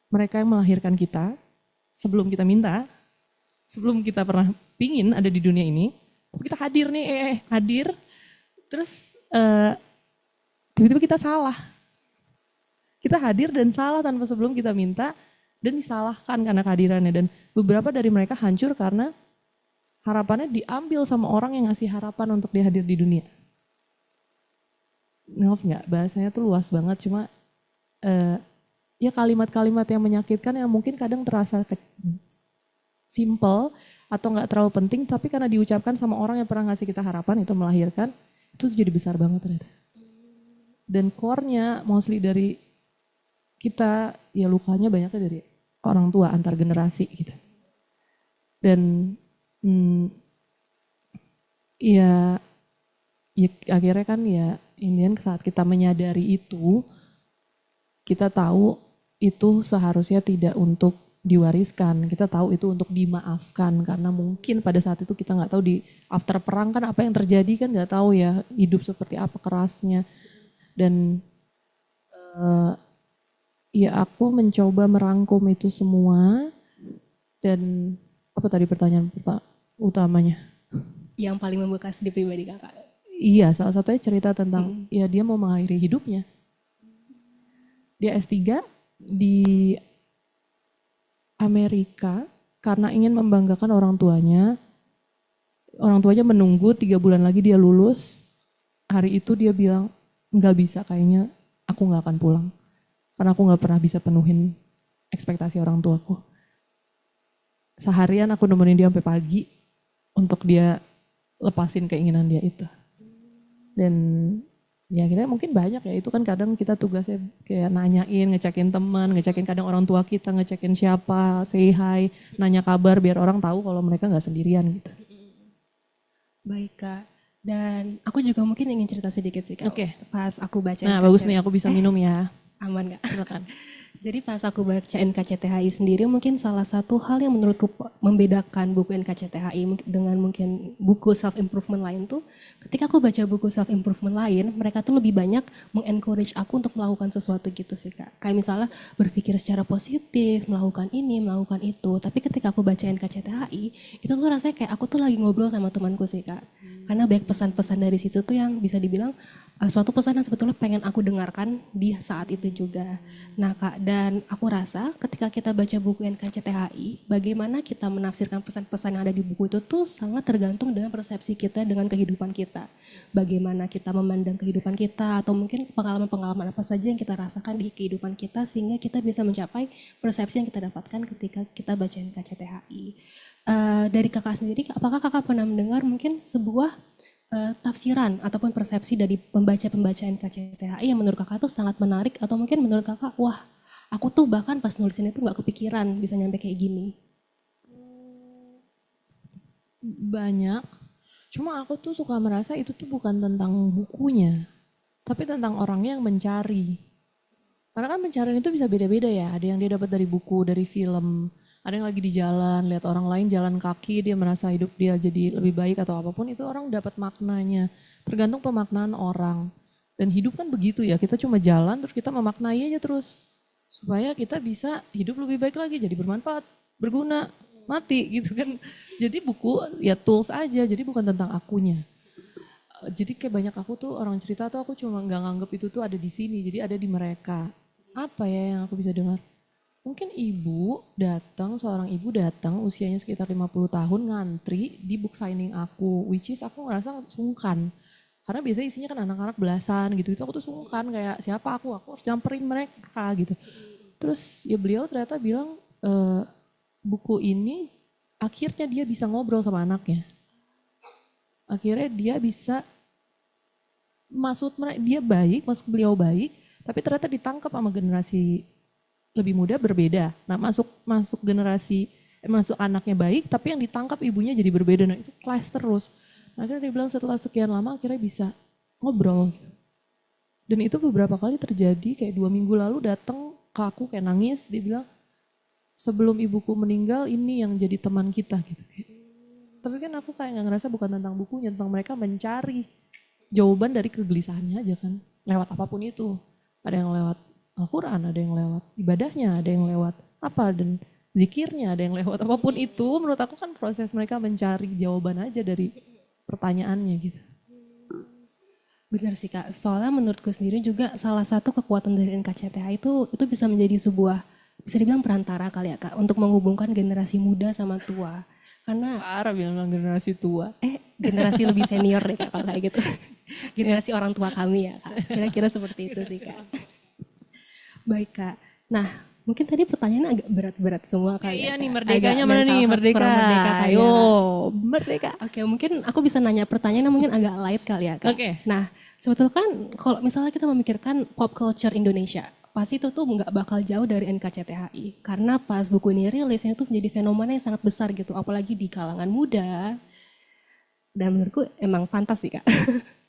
Speaker 5: mereka yang melahirkan kita sebelum kita minta, sebelum kita pernah pingin ada di dunia ini, kita hadir nih, hadir, terus tiba-tiba kita salah. Kita hadir dan salah tanpa sebelum kita minta, dan disalahkan karena kehadirannya. Dan beberapa dari mereka hancur karena harapannya diambil sama orang yang ngasih harapan untuk dia hadir di dunia. Maaf nggak, bahasanya tuh luas banget, cuma ya kalimat-kalimat yang menyakitkan yang mungkin kadang terasa simple atau nggak terlalu penting, tapi karena diucapkan sama orang yang pernah ngasih kita harapan itu melahirkan, itu jadi besar banget ternyata. Dan core-nya mostly dari kita, ya lukanya banyaknya dari orang tua antar generasi gitu. Dan ya akhirnya kan ya Indian saat kita menyadari itu, kita tahu itu seharusnya tidak untuk diwariskan, kita tahu itu untuk dimaafkan, karena mungkin pada saat itu kita nggak tahu di after perang kan apa yang terjadi kan nggak tahu ya, hidup seperti apa kerasnya. Dan ya aku mencoba merangkum itu semua. Dan apa tadi pertanyaan utamanya?
Speaker 4: Yang paling membekas di pribadi Kakak?
Speaker 5: Iya, salah satunya cerita tentang ya dia mau mengakhiri hidupnya. Dia S3 di Amerika karena ingin membanggakan orang tuanya. Orang tuanya menunggu 3 bulan lagi dia lulus. Hari itu dia bilang, nggak bisa kayaknya aku nggak akan pulang. Karena aku nggak pernah bisa penuhin ekspektasi orang tuaku. Seharian aku nemenin dia sampai pagi untuk dia lepasin keinginan dia itu. Dan ya akhirnya mungkin banyak ya, itu kan kadang kita tugasnya kayak nanyain, ngecekin teman, ngecekin kadang orang tua kita, ngecekin siapa, say hi, nanya kabar biar orang tahu kalau mereka nggak sendirian gitu.
Speaker 4: Baik Kak, dan aku juga mungkin ingin cerita sedikit sih Kak.
Speaker 5: Oke.
Speaker 4: Pas aku baca
Speaker 5: Nah bagus nih aku bisa minum ya.
Speaker 4: Aman Kak?
Speaker 5: Silakan.
Speaker 4: Jadi pas aku baca NKCTHI sendiri, mungkin salah satu hal yang menurutku membedakan buku NKCTHI dengan mungkin buku self improvement lain tuh, ketika aku baca buku self improvement lain, mereka tuh lebih banyak mengencourage aku untuk melakukan sesuatu gitu sih Kak. Kayak misalnya berpikir secara positif, melakukan ini, melakukan itu. Tapi ketika aku baca NKCTHI, itu tuh rasanya kayak aku tuh lagi ngobrol sama temanku sih Kak. Karena banyak pesan-pesan dari situ tuh yang bisa dibilang suatu pesan yang sebetulnya pengen aku dengarkan di saat itu juga. Nah Kak, dan aku rasa ketika kita baca buku NKCTHI, bagaimana kita menafsirkan pesan-pesan yang ada di buku itu tuh sangat tergantung dengan persepsi kita dengan kehidupan kita. Bagaimana kita memandang kehidupan kita, atau mungkin pengalaman-pengalaman apa saja yang kita rasakan di kehidupan kita sehingga kita bisa mencapai persepsi yang kita dapatkan ketika kita baca NKCTHI. Dari kakak sendiri, apakah kakak pernah mendengar mungkin sebuah tafsiran ataupun persepsi dari pembaca-pembaca NKCTHI yang menurut kakak tuh sangat menarik, atau mungkin menurut kakak, wah aku tuh bahkan pas nulisin itu gak kepikiran bisa nyampe kayak gini?
Speaker 5: Banyak, cuma aku tuh suka merasa itu tuh bukan tentang bukunya, tapi tentang orangnya yang mencari. Karena kan pencarian itu bisa beda-beda ya, ada yang dia dapat dari buku, dari film, ada yang lagi di jalan, lihat orang lain jalan kaki, dia merasa hidup dia jadi lebih baik atau apapun, itu orang dapat maknanya. Tergantung pemaknaan orang. Dan hidup kan begitu ya, kita cuma jalan terus kita memaknai aja terus. Supaya kita bisa hidup lebih baik lagi, jadi bermanfaat, berguna, mati gitu kan. Jadi buku ya tools aja, jadi bukan tentang akunya. jadi kayak banyak aku tuh orang cerita tuh aku cuma nggak nganggep itu tuh ada di sini, jadi ada di mereka. Apa ya yang aku bisa dengar? Mungkin seorang ibu datang usianya sekitar 50 tahun ngantri di book signing aku, which is aku ngerasa sungkan. Karena biasanya isinya kan anak-anak belasan gitu, itu aku tuh sungkan kayak siapa aku harus nyamperin mereka gitu. Terus ya beliau ternyata bilang buku ini akhirnya dia bisa ngobrol sama anaknya. Akhirnya dia bisa maksud beliau baik, tapi ternyata ditangkap sama generasi lebih muda berbeda. Nah masuk anaknya baik, tapi yang ditangkap ibunya jadi berbeda. Nah itu clash terus. Nah, akhirnya dia bilang setelah sekian lama akhirnya bisa ngobrol. Dan itu beberapa kali terjadi, kayak 2 minggu lalu datang ke aku kayak nangis, dia bilang sebelum ibuku meninggal ini yang jadi teman kita gitu. Tapi kan aku kayak gak ngerasa bukan tentang bukunya, tentang mereka mencari jawaban dari kegelisahannya aja kan. Lewat apapun itu. Ada yang lewat Al-Quran, ada yang lewat ibadahnya, ada yang lewat apa, dan zikirnya, ada yang lewat apapun itu. Menurut aku kan proses mereka mencari jawaban aja dari pertanyaannya gitu.
Speaker 4: Benar sih Kak, soalnya menurutku sendiri juga salah satu kekuatan dari NKCTH itu bisa menjadi sebuah, bisa dibilang perantara kali ya Kak, untuk menghubungkan generasi muda sama tua. Karena
Speaker 5: Parah bilang generasi tua.
Speaker 4: generasi lebih senior deh Kak kalau kayak gitu. Generasi orang tua kami ya Kak, kira-kira seperti itu sih Kak. Baik Kak, nah mungkin tadi pertanyaannya agak berat-berat semua kali
Speaker 5: Iya
Speaker 4: ya,
Speaker 5: nih,
Speaker 4: Kak.
Speaker 5: merdekanya
Speaker 4: Agak
Speaker 5: mana nih?
Speaker 4: mental health,
Speaker 5: Merdeka.
Speaker 4: kurang merdeka kali ya,
Speaker 5: Ayo,
Speaker 4: Kak.
Speaker 5: merdeka.
Speaker 4: Oke, mungkin aku bisa nanya pertanyaan yang mungkin agak light kali ya Kak.
Speaker 5: Oke.
Speaker 4: Nah, sebetulnya kan kalau misalnya kita memikirkan pop culture Indonesia, pasti itu tuh nggak bakal jauh dari NKCTHI. Karena pas buku ini rilis, ini tuh menjadi fenomena yang sangat besar gitu, apalagi di kalangan muda. Dan menurutku emang pantas sih Kak.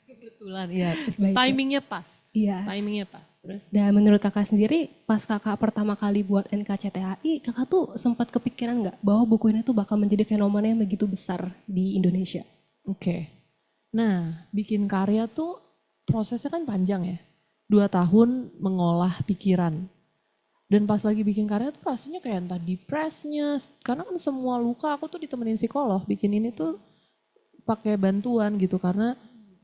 Speaker 5: Kebetulan, iya.
Speaker 4: Baik, Kak.
Speaker 5: Timingnya pas.
Speaker 4: Iya.
Speaker 5: Timingnya pas. Terus?
Speaker 4: Dan menurut kakak sendiri, pas kakak pertama kali buat NKCTHI, kakak tuh sempat kepikiran nggak bahwa buku ini tuh bakal menjadi fenomena yang begitu besar di Indonesia?
Speaker 5: Oke. Nah, bikin karya tuh prosesnya kan panjang ya. 2 tahun mengolah pikiran. Dan pas lagi bikin karya tuh rasanya kayak entah depresnya. Karena kan semua luka aku tuh ditemenin psikolog. Bikin ini tuh pakai bantuan gitu. Karena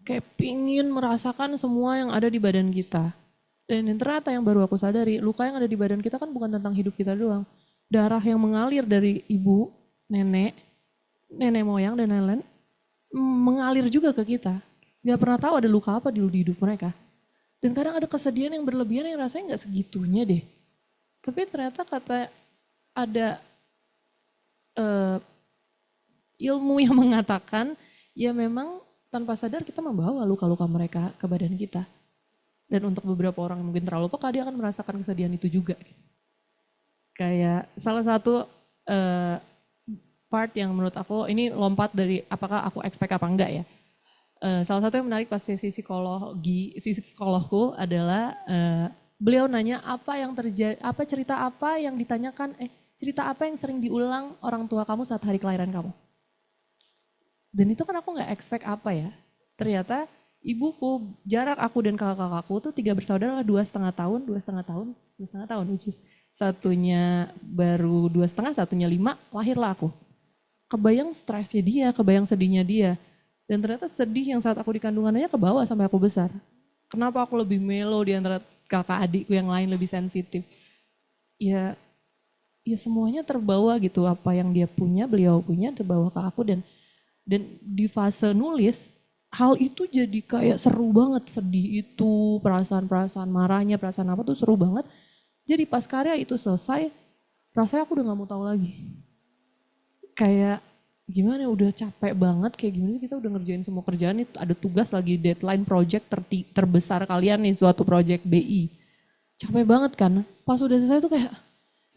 Speaker 5: kayak pingin merasakan semua yang ada di badan kita. Dan yang ternyata yang baru aku sadari, luka yang ada di badan kita kan bukan tentang hidup kita doang. Darah yang mengalir dari ibu, nenek moyang dan lain-lain mengalir juga ke kita. Gak pernah tahu ada luka apa di hidup mereka. Dan kadang ada kesedihan yang berlebihan yang rasanya gak segitunya deh. Tapi ternyata ada ilmu yang mengatakan ya memang tanpa sadar kita membawa luka-luka mereka ke badan kita. Dan untuk beberapa orang yang mungkin terlalu peka, dia akan merasakan kesedihan itu juga. Kayak salah satu part yang menurut aku, ini lompat dari apakah aku expect apa enggak ya. Salah satu yang menarik pas sesi psikologku adalah beliau nanya cerita apa yang ditanyakan, cerita apa yang sering diulang orang tua kamu saat hari kelahiran kamu. Dan itu kan aku gak expect apa ya. Ternyata ibuku, jarak aku dan kakak-kakakku tuh 3 bersaudara 2,5 tahun, which is satunya baru 2,5, satunya 5, lahirlah aku. Kebayang stresnya dia, kebayang sedihnya dia. Dan ternyata sedih yang saat aku di kandungan aja kebawa sampai aku besar. Kenapa aku lebih melo di antara kakak adikku yang lain lebih sensitif? Ya semuanya terbawa gitu, apa yang dia punya, beliau punya terbawa ke aku dan di fase nulis, hal itu jadi kayak seru banget, sedih itu, perasaan-perasaan marahnya, perasaan apa tuh seru banget. Jadi pas karya itu selesai, rasanya aku udah gak mau tahu lagi. Kayak gimana udah capek banget, kayak gimana kita udah ngerjain semua kerjaan, itu ada tugas lagi, deadline project terbesar kalian nih, suatu project BI. Capek banget kan, pas udah selesai tuh kayak,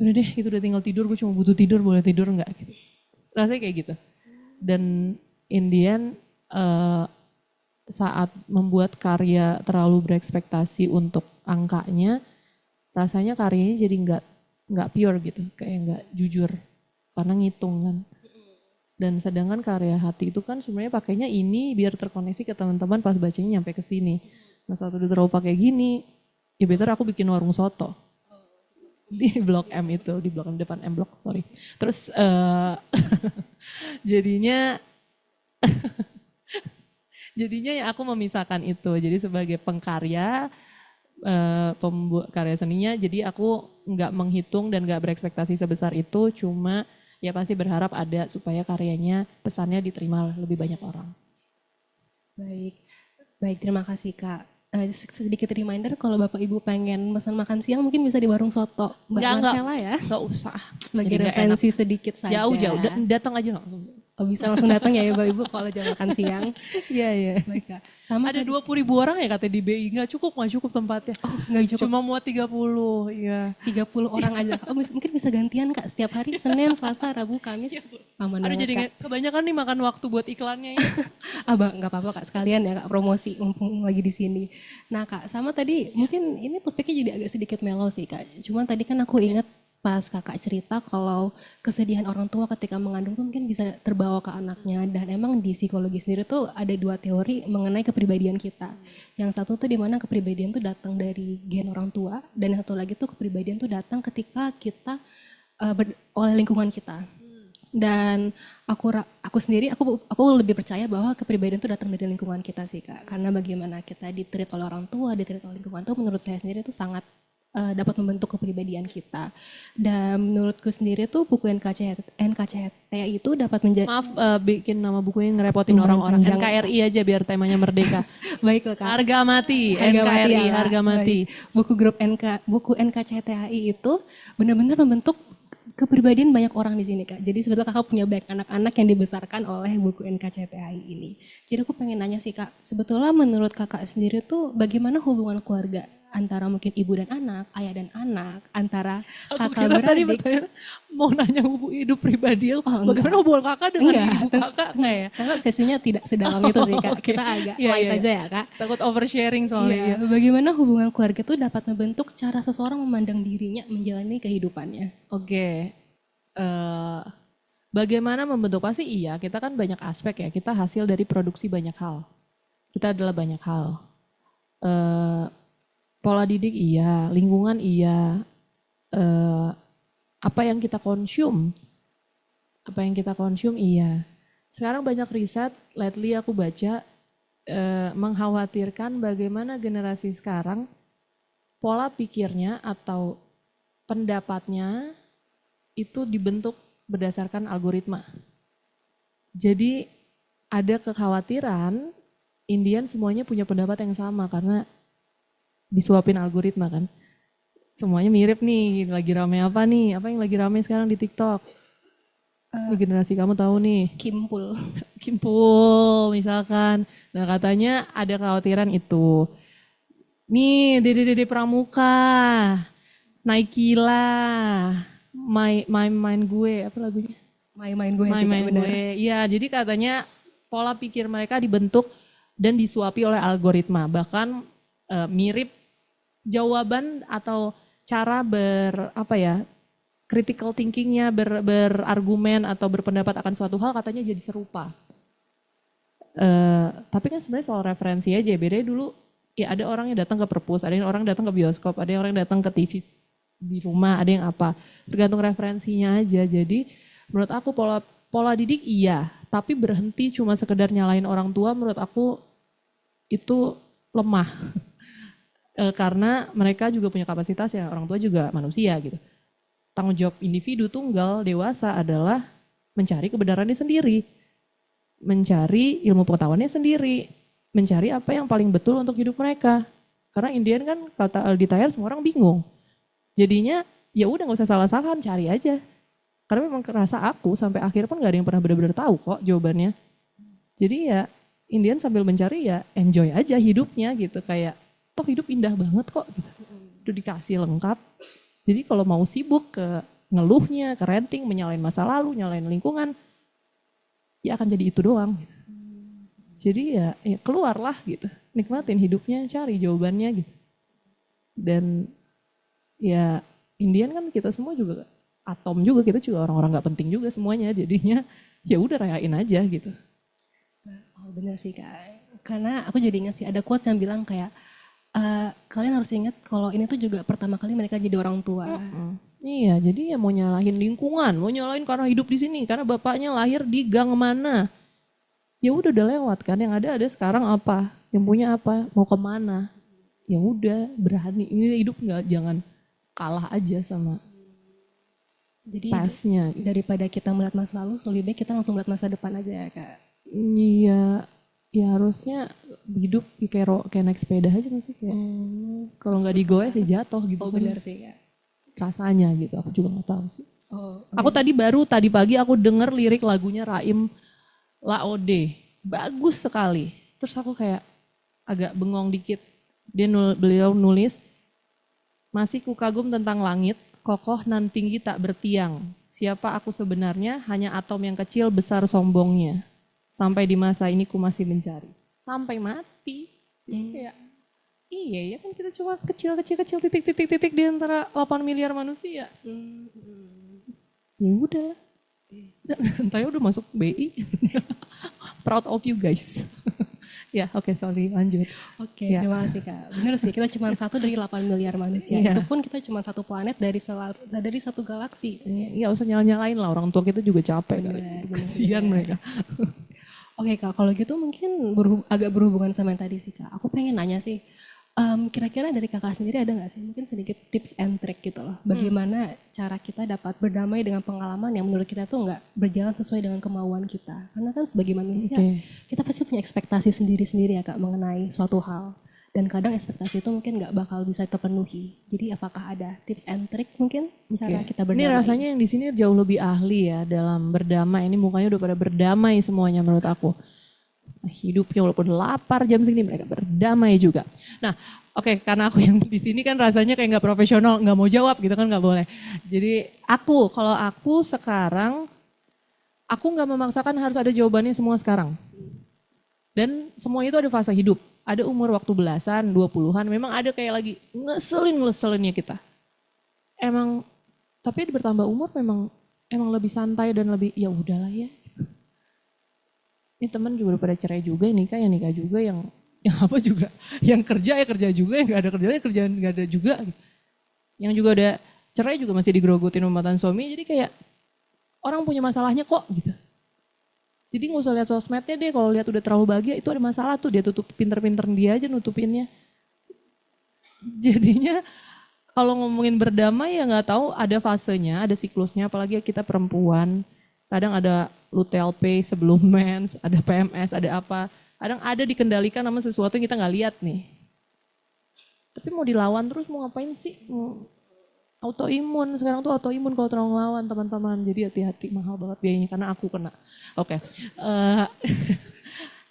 Speaker 5: udah deh itu udah tinggal tidur, gue cuma butuh tidur, boleh tidur gak? Gitu. Rasanya kayak gitu. Dan in the end, saat membuat karya terlalu berekspektasi untuk angkanya, rasanya karyanya jadi nggak pure gitu, kayak nggak jujur karena ngitung kan. Dan sedangkan karya hati itu kan sebenarnya pakainya ini biar terkoneksi ke teman-teman pas bacanya nyampe ke sini. Nah saat udah terlalu pakai gini, ya better aku bikin warung soto di Blok M itu, di Blok M depan M Blok, sorry. Terus Jadinya ya aku memisahkan itu. Jadi sebagai pengkarya, pembuat karya seninya, jadi aku nggak menghitung dan nggak berekspektasi sebesar itu, cuma ya pasti berharap ada supaya karyanya, pesannya diterima lebih banyak orang.
Speaker 4: Baik, baik terima kasih Kak. Sedikit reminder kalau Bapak Ibu pengen pesan makan siang mungkin bisa di warung soto Mbak Marcella ya.
Speaker 5: Nggak usah.
Speaker 4: Sebagai
Speaker 5: Jadi nggak enak.
Speaker 4: referensi sedikit saja.
Speaker 5: Jauh-jauh, datang aja langsung.
Speaker 4: Oh, bisa langsung datang ya Bapak Ibu kalau jam makan siang.
Speaker 5: Iya, iya.
Speaker 4: Baik Kak. Sama
Speaker 5: Ada 20.000 orang ya katanya di BI, nggak cukup tempatnya.
Speaker 4: nggak cukup.
Speaker 5: Cuma muat 30, iya.
Speaker 4: 30 orang aja. Oh, mungkin bisa gantian Kak setiap hari Senin, Selasa, Rabu, Kamis. Aman
Speaker 5: Aduh
Speaker 4: banget,
Speaker 5: jadi
Speaker 4: Kak.
Speaker 5: kebanyakan nih makan waktu buat iklannya ya.
Speaker 4: Abang nggak apa-apa Kak, sekalian ya Kak promosi mumpung lagi di sini. Nah Kak, sama tadi mungkin ini topiknya jadi agak sedikit mellow sih Kak. Cuman tadi kan aku ingat pas Kakak cerita kalau kesedihan orang tua ketika mengandung tuh mungkin bisa terbawa ke anaknya, dan emang di psikologi sendiri tuh ada dua teori mengenai kepribadian kita. Yang satu tuh dimana kepribadian tuh datang dari gen orang tua, dan yang satu lagi tuh kepribadian tuh datang ketika kita oleh lingkungan kita. Dan aku sendiri aku lebih percaya bahwa kepribadian itu datang dari lingkungan kita sih Kak. Karena bagaimana kita ditreat oleh orang tua, ditreat oleh lingkungan tuh menurut saya sendiri itu sangat dapat membentuk kepribadian kita. Dan menurutku sendiri tuh buku NKCTI itu dapat menjadi
Speaker 5: Maaf bikin nama bukunya ngerepotin orang-orang. NKRI aja biar temanya merdeka.
Speaker 4: baik loh Kak.
Speaker 5: Harga mati,
Speaker 4: Harga mati
Speaker 5: NKRI,
Speaker 4: ya, Kak.
Speaker 5: harga mati.
Speaker 4: Baik. Buku NKCTI itu benar-benar membentuk kepribadian banyak orang di sini Kak. Jadi sebetulnya Kakak punya banyak anak-anak yang dibesarkan oleh buku NKCTI ini. Jadi aku pengen nanya sih Kak, sebetulnya menurut Kakak sendiri tuh bagaimana hubungan keluarga antara mungkin ibu dan anak, ayah dan anak, antara
Speaker 5: Aku
Speaker 4: kakak
Speaker 5: kira tadi
Speaker 4: beradik?
Speaker 5: mau nanya hidup pribadi aku.
Speaker 4: Oh,
Speaker 5: Bagaimana hubungan kakak dengan ibu kakak? Enggak ya?
Speaker 4: Karena sesinya tidak sedalam itu sih Kak.
Speaker 5: Oke.
Speaker 4: Kita agak
Speaker 5: Iya,
Speaker 4: light
Speaker 5: iya,
Speaker 4: aja ya Kak.
Speaker 5: Takut oversharing soalnya.
Speaker 4: Iya, bagaimana hubungan keluarga itu dapat membentuk cara seseorang memandang dirinya menjalani kehidupannya.
Speaker 5: Oke. Bagaimana membentuk, pasti iya, kita kan banyak aspek ya, kita hasil dari produksi banyak hal. Kita adalah banyak hal. Pola didik iya, lingkungan iya, apa yang kita konsum iya. Sekarang banyak riset, lately aku baca mengkhawatirkan bagaimana generasi sekarang pola pikirnya atau pendapatnya itu dibentuk berdasarkan algoritma. Jadi ada kekhawatiran Indian semuanya punya pendapat yang sama karena disuapin algoritma kan. Semuanya mirip nih, lagi rame apa nih? Apa yang lagi rame sekarang di TikTok? Ini generasi kamu tahu nih. Kimpul misalkan. Nah katanya ada kekhawatiran itu. Nih Dede Pramuka, Nike lah, main gue, apa lagunya?
Speaker 4: Main gue sih
Speaker 5: Main
Speaker 4: benar.
Speaker 5: gue. Iya, jadi katanya pola pikir mereka dibentuk dan disuapi oleh algoritma. Bahkan mirip jawaban atau cara critical thinkingnya, berargumen atau berpendapat akan suatu hal katanya jadi serupa. Tapi kan sebenarnya soal referensi aja. Bedanya dulu ya ada orang yang datang ke perpus, ada yang orang datang ke bioskop, ada yang orang datang ke TV di rumah, ada yang apa. Tergantung referensinya aja. Jadi menurut aku pola didik iya, tapi berhenti cuma sekedar nyalain orang tua menurut aku itu lemah. Karena mereka juga punya kapasitas ya, orang tua juga manusia gitu. Tanggung jawab individu tunggal dewasa adalah mencari kebenarannya sendiri, mencari ilmu pengetahuannya sendiri, mencari apa yang paling betul untuk hidup mereka. Karena Indian kan kata Aldi Taher semua orang bingung. Jadinya ya udah nggak usah salah-salahan, cari aja. Karena memang kerasa aku sampai akhir pun nggak ada yang pernah benar-benar tahu kok jawabannya. Jadi ya Indian sambil mencari ya enjoy aja hidupnya gitu, kayak toh hidup indah banget kok gitu. Udah dikasih lengkap. Jadi kalau mau sibuk ke ngeluhnya, ke ranting, menyalain masa lalu, nyalain lingkungan, ya akan jadi itu doang. Jadi ya keluarlah gitu, nikmatin hidupnya, cari jawabannya gitu. Dan ya Indian kan kita semua juga atom juga, kita juga orang-orang gak penting juga semuanya, jadinya ya udah rayain aja gitu.
Speaker 4: Oh benar sih Kak. Karena aku jadi ingat sih ada quotes yang bilang kayak kalian harus ingat kalau ini tuh juga pertama kali mereka jadi orang tua.
Speaker 5: Iya, jadi ya mau nyalahin lingkungan, mau nyalahin karena hidup di sini, karena bapaknya lahir di gang mana. ya udah lewat kan, yang ada sekarang apa, yang punya apa, mau kemana, ya udah berani. Ini hidup nggak, jangan kalah aja sama
Speaker 4: Jadi
Speaker 5: pastnya.
Speaker 4: daripada kita melihat masa lalu, lebih baik kita langsung melihat masa depan aja ya Kak.
Speaker 5: Iya, ya harusnya hidup ya kayak naik sepeda aja nggak sih, kayak kalau nggak digoes ya jatuh gitu
Speaker 4: Oh
Speaker 5: kan
Speaker 4: benar sih Kak.
Speaker 5: rasanya gitu. Aku juga nggak tahu sih.
Speaker 4: Oh,
Speaker 5: Aku tadi pagi aku denger lirik lagunya Raim Laode, bagus sekali. Terus aku kayak agak bengong dikit. Beliau nulis, masih kukagum tentang langit, kokoh nan tinggi tak bertiang. Siapa aku sebenarnya, hanya atom yang kecil besar sombongnya. Sampai di masa ini ku masih mencari. Sampai mati. Kayak, iya ya kan kita cuma kecil titik di antara 8 miliar manusia. Ya udah. Entah udah masuk BI. Proud of you guys. Ya, oke, sorry, lanjut.
Speaker 4: Oke,
Speaker 5: Ya.
Speaker 4: terima kasih Kak. Benar sih, kita cuma 1 dari 8 miliar manusia.
Speaker 5: Iya.
Speaker 4: Itu pun kita cuma satu planet dari satu galaksi.
Speaker 5: Ya usah nyalain lah, orang tua kita juga capek kali. Kesian mereka.
Speaker 4: Oke Kak, kalau gitu mungkin agak berhubungan sama yang tadi sih Kak. Aku pengen nanya sih, kira-kira dari Kakak sendiri ada nggak sih mungkin sedikit tips and trick gitu loh. Bagaimana cara kita dapat berdamai dengan pengalaman yang menurut kita tuh nggak berjalan sesuai dengan kemauan kita. Karena kan sebagai manusia,
Speaker 5: Oke.
Speaker 4: kita pasti punya ekspektasi sendiri-sendiri ya Kak mengenai suatu hal. Dan kadang ekspektasi itu mungkin nggak bakal bisa terpenuhi. Jadi apakah ada tips and trick mungkin cara kita
Speaker 5: Ini
Speaker 4: berdamai?
Speaker 5: rasanya yang di sini jauh lebih ahli ya dalam berdamai. Ini mukanya udah pada berdamai semuanya menurut aku. Hidupnya walaupun lapar jam segini mereka berdamai juga. Nah, oke, karena aku yang di sini kan rasanya kayak nggak profesional, nggak mau jawab gitu kan nggak boleh. Jadi kalau aku sekarang, aku nggak memaksakan harus ada jawabannya semua sekarang. Dan semua itu ada fase hidup. Ada umur waktu belasan, 20-an, memang ada kayak lagi ngeselinnya kita. Emang, tapi bertambah umur emang lebih santai dan lebih ya udahlah ya. Ini teman juga udah pada cerai juga, yang nikah juga, yang apa juga, yang kerja ya kerja juga, yang nggak ada kerjanya kerjaan nggak ada juga. Yang juga udah cerai juga masih digerogotin sama mantan suami, jadi kayak orang punya masalahnya kok gitu. Jadi nggak usah lihat sosmednya deh, kalau lihat udah terlalu bahagia itu ada masalah tuh, dia tutup pinter-pinter dia aja nutupinnya. Jadinya kalau ngomongin berdamai ya nggak tahu, ada fasenya, ada siklusnya, apalagi kita perempuan. Kadang ada luteal phase sebelum mens, ada PMS, ada apa. Kadang ada dikendalikan sama sesuatu yang kita nggak lihat nih. Tapi mau dilawan terus mau ngapain sih? Autoimun, sekarang tuh autoimun kalau terlalu ngelawan teman-teman. Jadi hati-hati, mahal banget biayanya karena aku kena. Oke.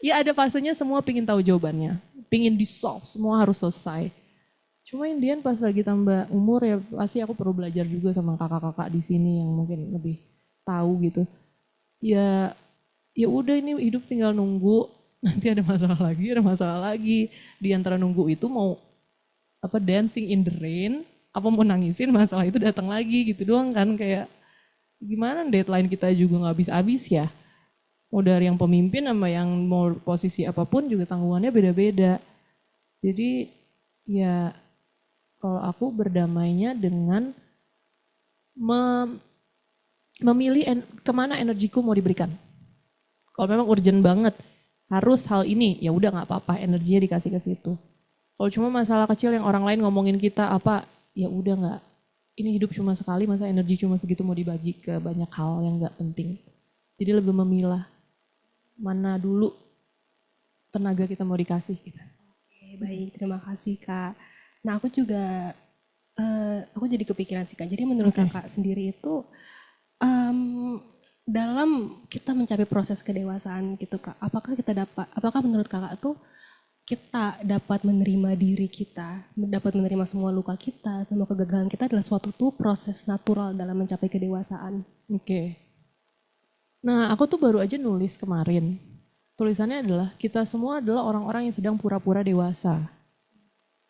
Speaker 5: Ya ada fasenya semua pingin tahu jawabannya. Pingin di-solve, semua harus selesai. Cuma Indian pas lagi tambah umur ya pasti aku perlu belajar juga sama kakak-kakak di sini yang mungkin lebih tahu gitu. Ya udah ini hidup tinggal nunggu, nanti ada masalah lagi. Di antara nunggu itu mau dancing in the rain, apa mau nangisin masalah itu datang lagi gitu doang kan, kayak gimana deadline kita juga nggak habis-habis ya. Mau dari yang pemimpin sama yang mau posisi apapun juga tanggungannya beda-beda. Jadi ya kalau aku berdamainya dengan memilih kemana energiku mau diberikan. Kalau memang urgent banget, harus hal ini, ya udah nggak apa-apa, energinya dikasih ke situ. Kalau cuma masalah kecil yang orang lain ngomongin kita apa, ya udah nggak. Ini hidup cuma sekali, masa energi cuma segitu mau dibagi ke banyak hal yang nggak penting. Jadi lebih memilah mana dulu tenaga kita mau dikasih. Gitu.
Speaker 4: Oke, baik, terima kasih Kak. Nah aku juga, aku jadi kepikiran sih Kak. Jadi menurut Kakak sendiri itu, dalam kita mencapai proses kedewasaan gitu Kak, apakah menurut Kakak tuh kita dapat menerima diri kita, dapat menerima semua luka kita, semua kegagalan kita adalah suatu tuh proses natural dalam mencapai kedewasaan.
Speaker 5: Oke. Nah aku tuh baru aja nulis kemarin. Tulisannya adalah kita semua adalah orang-orang yang sedang pura-pura dewasa.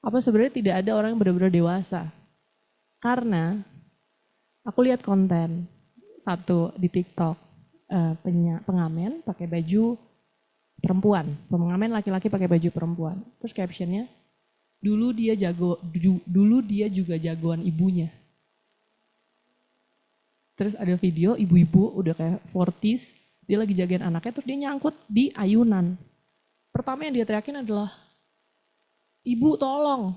Speaker 5: Apa sebenarnya tidak ada orang yang benar-benar dewasa? Karena aku lihat konten satu di TikTok, pengamen pakai baju perempuan, pengamen laki-laki pakai baju perempuan. Terus captionnya, dulu dia juga jagoan ibunya. Terus ada video ibu-ibu udah kayak 40s Dia lagi jagain anaknya terus dia nyangkut di ayunan. Pertama yang dia teriakin adalah, ibu tolong.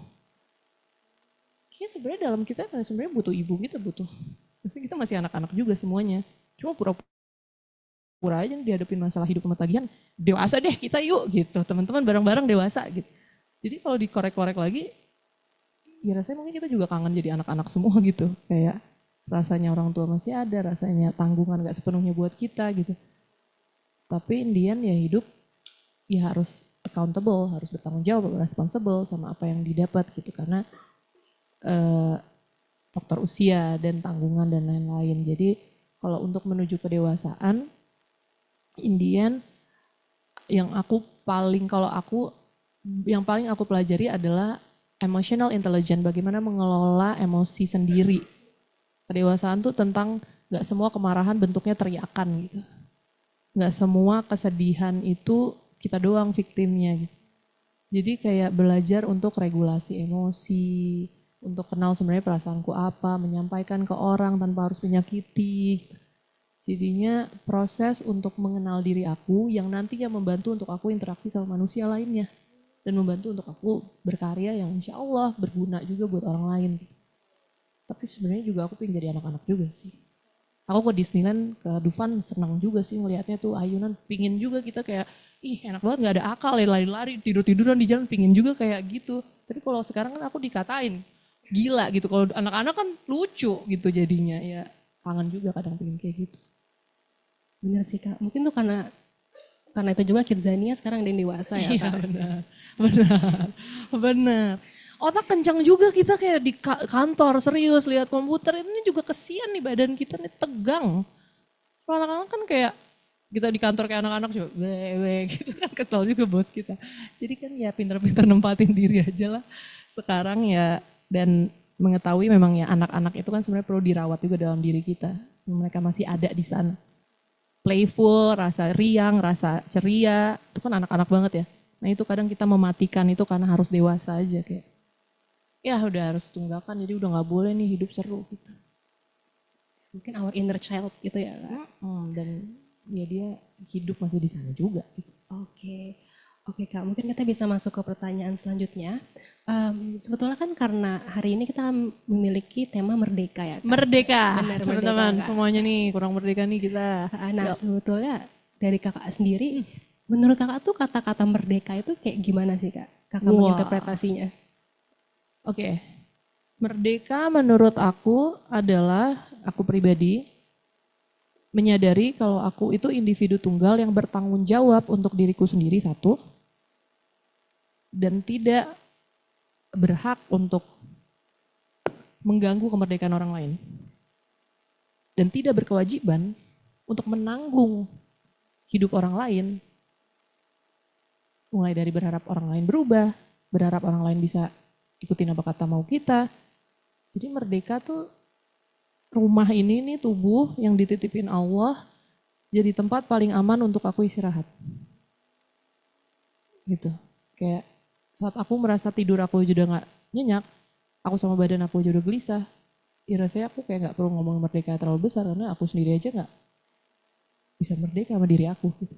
Speaker 5: Kayaknya sebenarnya dalam kita sebenarnya butuh ibu, kita butuh. Maksudnya kita masih anak-anak juga semuanya. Cuma pura-pura aja dihadapin masalah hidup sama tagihan. Dewasa deh kita yuk gitu. Teman-teman bareng-bareng dewasa gitu. Jadi kalau dikorek-korek lagi, ya rasanya mungkin kita juga kangen jadi anak-anak semua gitu. Kayak rasanya orang tua masih ada, rasanya tanggungan gak sepenuhnya buat kita gitu. Tapi Indian ya hidup ya harus accountable, harus bertanggung jawab, responsible sama apa yang didapat gitu. Karena faktor usia dan tanggungan dan lain-lain. Jadi kalau untuk menuju kedewasaan, Indian yang paling aku pelajari adalah emotional intelligence, bagaimana mengelola emosi sendiri. Kedewasaan tuh tentang gak semua kemarahan bentuknya teriakan gitu. Gak semua kesedihan itu kita doang viktimnya gitu. Jadi kayak belajar untuk regulasi emosi, untuk kenal sebenarnya perasaanku apa, menyampaikan ke orang tanpa harus menyakiti. Jadinya proses untuk mengenal diri aku yang nantinya membantu untuk aku interaksi sama manusia lainnya. Dan membantu untuk aku berkarya yang insya Allah berguna juga buat orang lain. Tapi sebenarnya juga aku pengen jadi anak-anak juga sih. Aku ke Disneyland, ke Dufan senang juga sih ngelihatnya tuh ayunan. Pingin juga kita kayak, ih enak banget gak ada akal, lari-lari, tidur-tiduran di jalan, pingin juga kayak gitu. Tapi kalau sekarang kan aku dikatain, gila gitu. Kalau anak-anak kan lucu gitu jadinya, ya kangen juga kadang pingin kayak gitu.
Speaker 4: Bener sih Kak, mungkin tuh karena itu juga Kidzania sekarang ada yang dewasa ya
Speaker 5: Iya
Speaker 4: Kak.
Speaker 5: benar. Otak kencang juga kita kayak di kantor serius lihat komputer, ini juga kesian nih badan kita nih tegang. Kalau anak-anak kan kayak kita di kantor kayak anak-anak juga gitu kan, kesel juga bos kita. Jadi kan ya pinter-pinter nempatin diri aja lah sekarang ya, dan mengetahui memang ya anak-anak itu kan sebenarnya perlu dirawat juga dalam diri kita. Mereka masih ada di sana. Playful, rasa riang, rasa ceria, itu kan anak-anak banget ya. Nah itu kadang kita mematikan itu karena harus dewasa aja kayak. Ya udah harus tunggakan, jadi udah gak boleh nih hidup seru gitu.
Speaker 4: Mungkin our inner child gitu ya Kak.
Speaker 5: Dan ya dia hidup masih di sana juga gitu.
Speaker 4: Oke Kak, mungkin kita bisa masuk ke pertanyaan selanjutnya. Sebetulnya kan karena hari ini kita memiliki tema merdeka ya Kak.
Speaker 5: Merdeka,
Speaker 4: Benar,
Speaker 5: teman-teman
Speaker 4: merdeka, Kak.
Speaker 5: semuanya nih kurang merdeka nih kita.
Speaker 4: Nah sebetulnya dari kakak sendiri, menurut kakak tuh kata-kata merdeka itu kayak gimana sih Kak? Kakak menginterpretasinya.
Speaker 5: Oke. Merdeka menurut aku adalah, aku pribadi, menyadari kalau aku itu individu tunggal yang bertanggung jawab untuk diriku sendiri satu, dan tidak berhak untuk mengganggu kemerdekaan orang lain. Dan tidak berkewajiban untuk menanggung hidup orang lain. Mulai dari berharap orang lain berubah, berharap orang lain bisa ikutin apa kata mau kita. Jadi merdeka tuh rumah ini nih, tubuh yang dititipin Allah jadi tempat paling aman untuk aku istirahat. Gitu. Kayak saat aku merasa tidur aku juga gak nyenyak, aku sama badan aku juga gelisah, ya rasanya aku kayak gak perlu ngomong merdeka terlalu besar karena aku sendiri aja gak bisa merdeka sama diri aku. Gitu.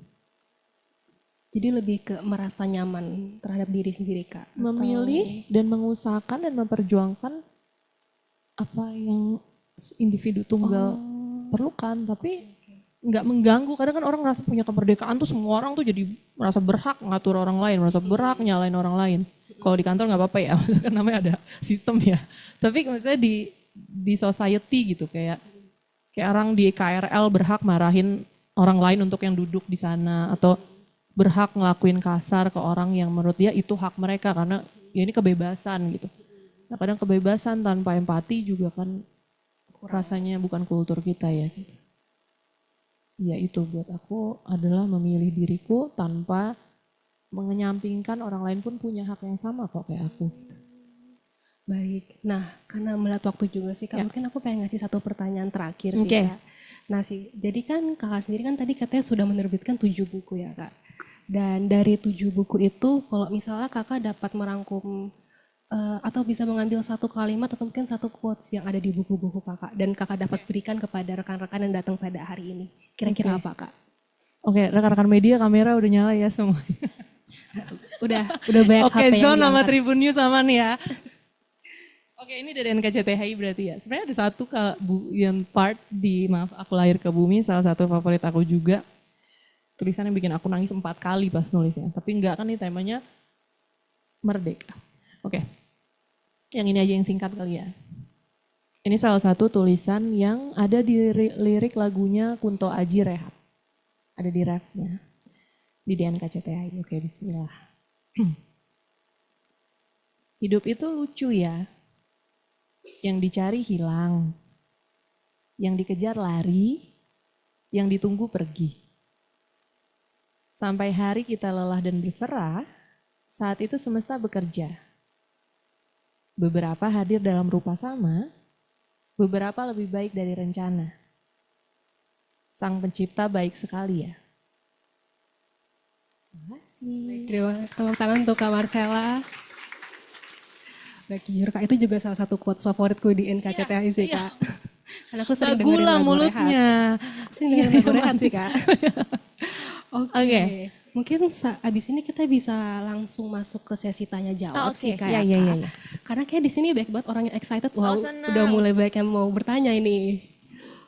Speaker 4: Jadi lebih ke merasa nyaman terhadap diri sendiri Kak?
Speaker 5: Memilih dan mengusahakan dan memperjuangkan apa yang individu tunggal perlukan, tapi nggak mengganggu. Kadang kan orang merasa punya kemerdekaan tuh semua orang tuh jadi merasa berhak ngatur orang lain, merasa berhak nyalain orang lain. Kalau di kantor nggak apa-apa ya, kan namanya ada sistem ya. Tapi misalnya di society gitu, kayak orang di KRL berhak marahin orang lain untuk yang duduk di sana, atau berhak ngelakuin kasar ke orang yang menurut dia itu hak mereka karena ya ini kebebasan gitu. Nah kadang kebebasan tanpa empati juga kan rasanya bukan kultur kita ya. Ya itu buat aku adalah memilih diriku tanpa mengenyampingkan orang lain pun punya hak yang sama kok kayak aku.
Speaker 4: Baik, nah karena melihat waktu juga sih Kak,
Speaker 5: Ya.
Speaker 4: mungkin aku pengen ngasih satu pertanyaan terakhir sih Kak. Nah jadi kan kakak sendiri kan tadi katanya sudah menerbitkan 7 buku ya Kak. Dan dari 7 buku itu kalau misalnya kakak dapat merangkum atau bisa mengambil satu kalimat atau mungkin satu quotes yang ada di buku-buku kakak dan kakak dapat berikan kepada rekan-rekan yang datang pada hari ini. Kira-kira apa Kak?
Speaker 5: Oke, rekan-rekan media kamera udah nyala ya semua.
Speaker 4: Udah banyak
Speaker 5: Oke,
Speaker 4: HP yang
Speaker 5: Zone sama
Speaker 4: diangkat.
Speaker 5: Tribun News aman ya. Oke, ini dari NKCTHI berarti ya. Sebenarnya ada satu yang part di Maaf Aku Lahir ke Bumi, salah satu favorit aku juga. Tulisan yang bikin aku nangis 4 kali pas nulisnya. Tapi enggak kan, ini temanya merdeka. Oke, yang ini aja yang singkat kali ya. Ini salah satu tulisan yang ada di lirik lagunya Kunto Aji Rehat. Ada di refnya. Di DNKCTHI. Oke, bismillah. Hidup itu lucu ya. Yang dicari hilang. Yang dikejar lari. Yang ditunggu pergi. Sampai hari kita lelah dan berserah, saat itu semesta bekerja. Beberapa hadir dalam rupa sama, beberapa lebih baik dari rencana. Sang pencipta baik sekali ya. Terima kasih.
Speaker 4: Terima tepuk tangan untuk Kak Marcella. Baik, jujur Kak, itu juga salah satu quotes favoritku di NKCTHI sih Kak. Karena aku sering dengerin
Speaker 5: Gula
Speaker 4: lagu
Speaker 5: mulutnya.
Speaker 4: Rehat. Aku sering dengerin lagu Rehat sih Kak. Oke. Mungkin abis ini kita bisa langsung masuk ke sesi tanya jawab sih Kak.
Speaker 5: Iya.
Speaker 4: Kak. Karena kayak di sini banyak banget orang yang excited. Wow, udah mulai banyak yang mau bertanya ini.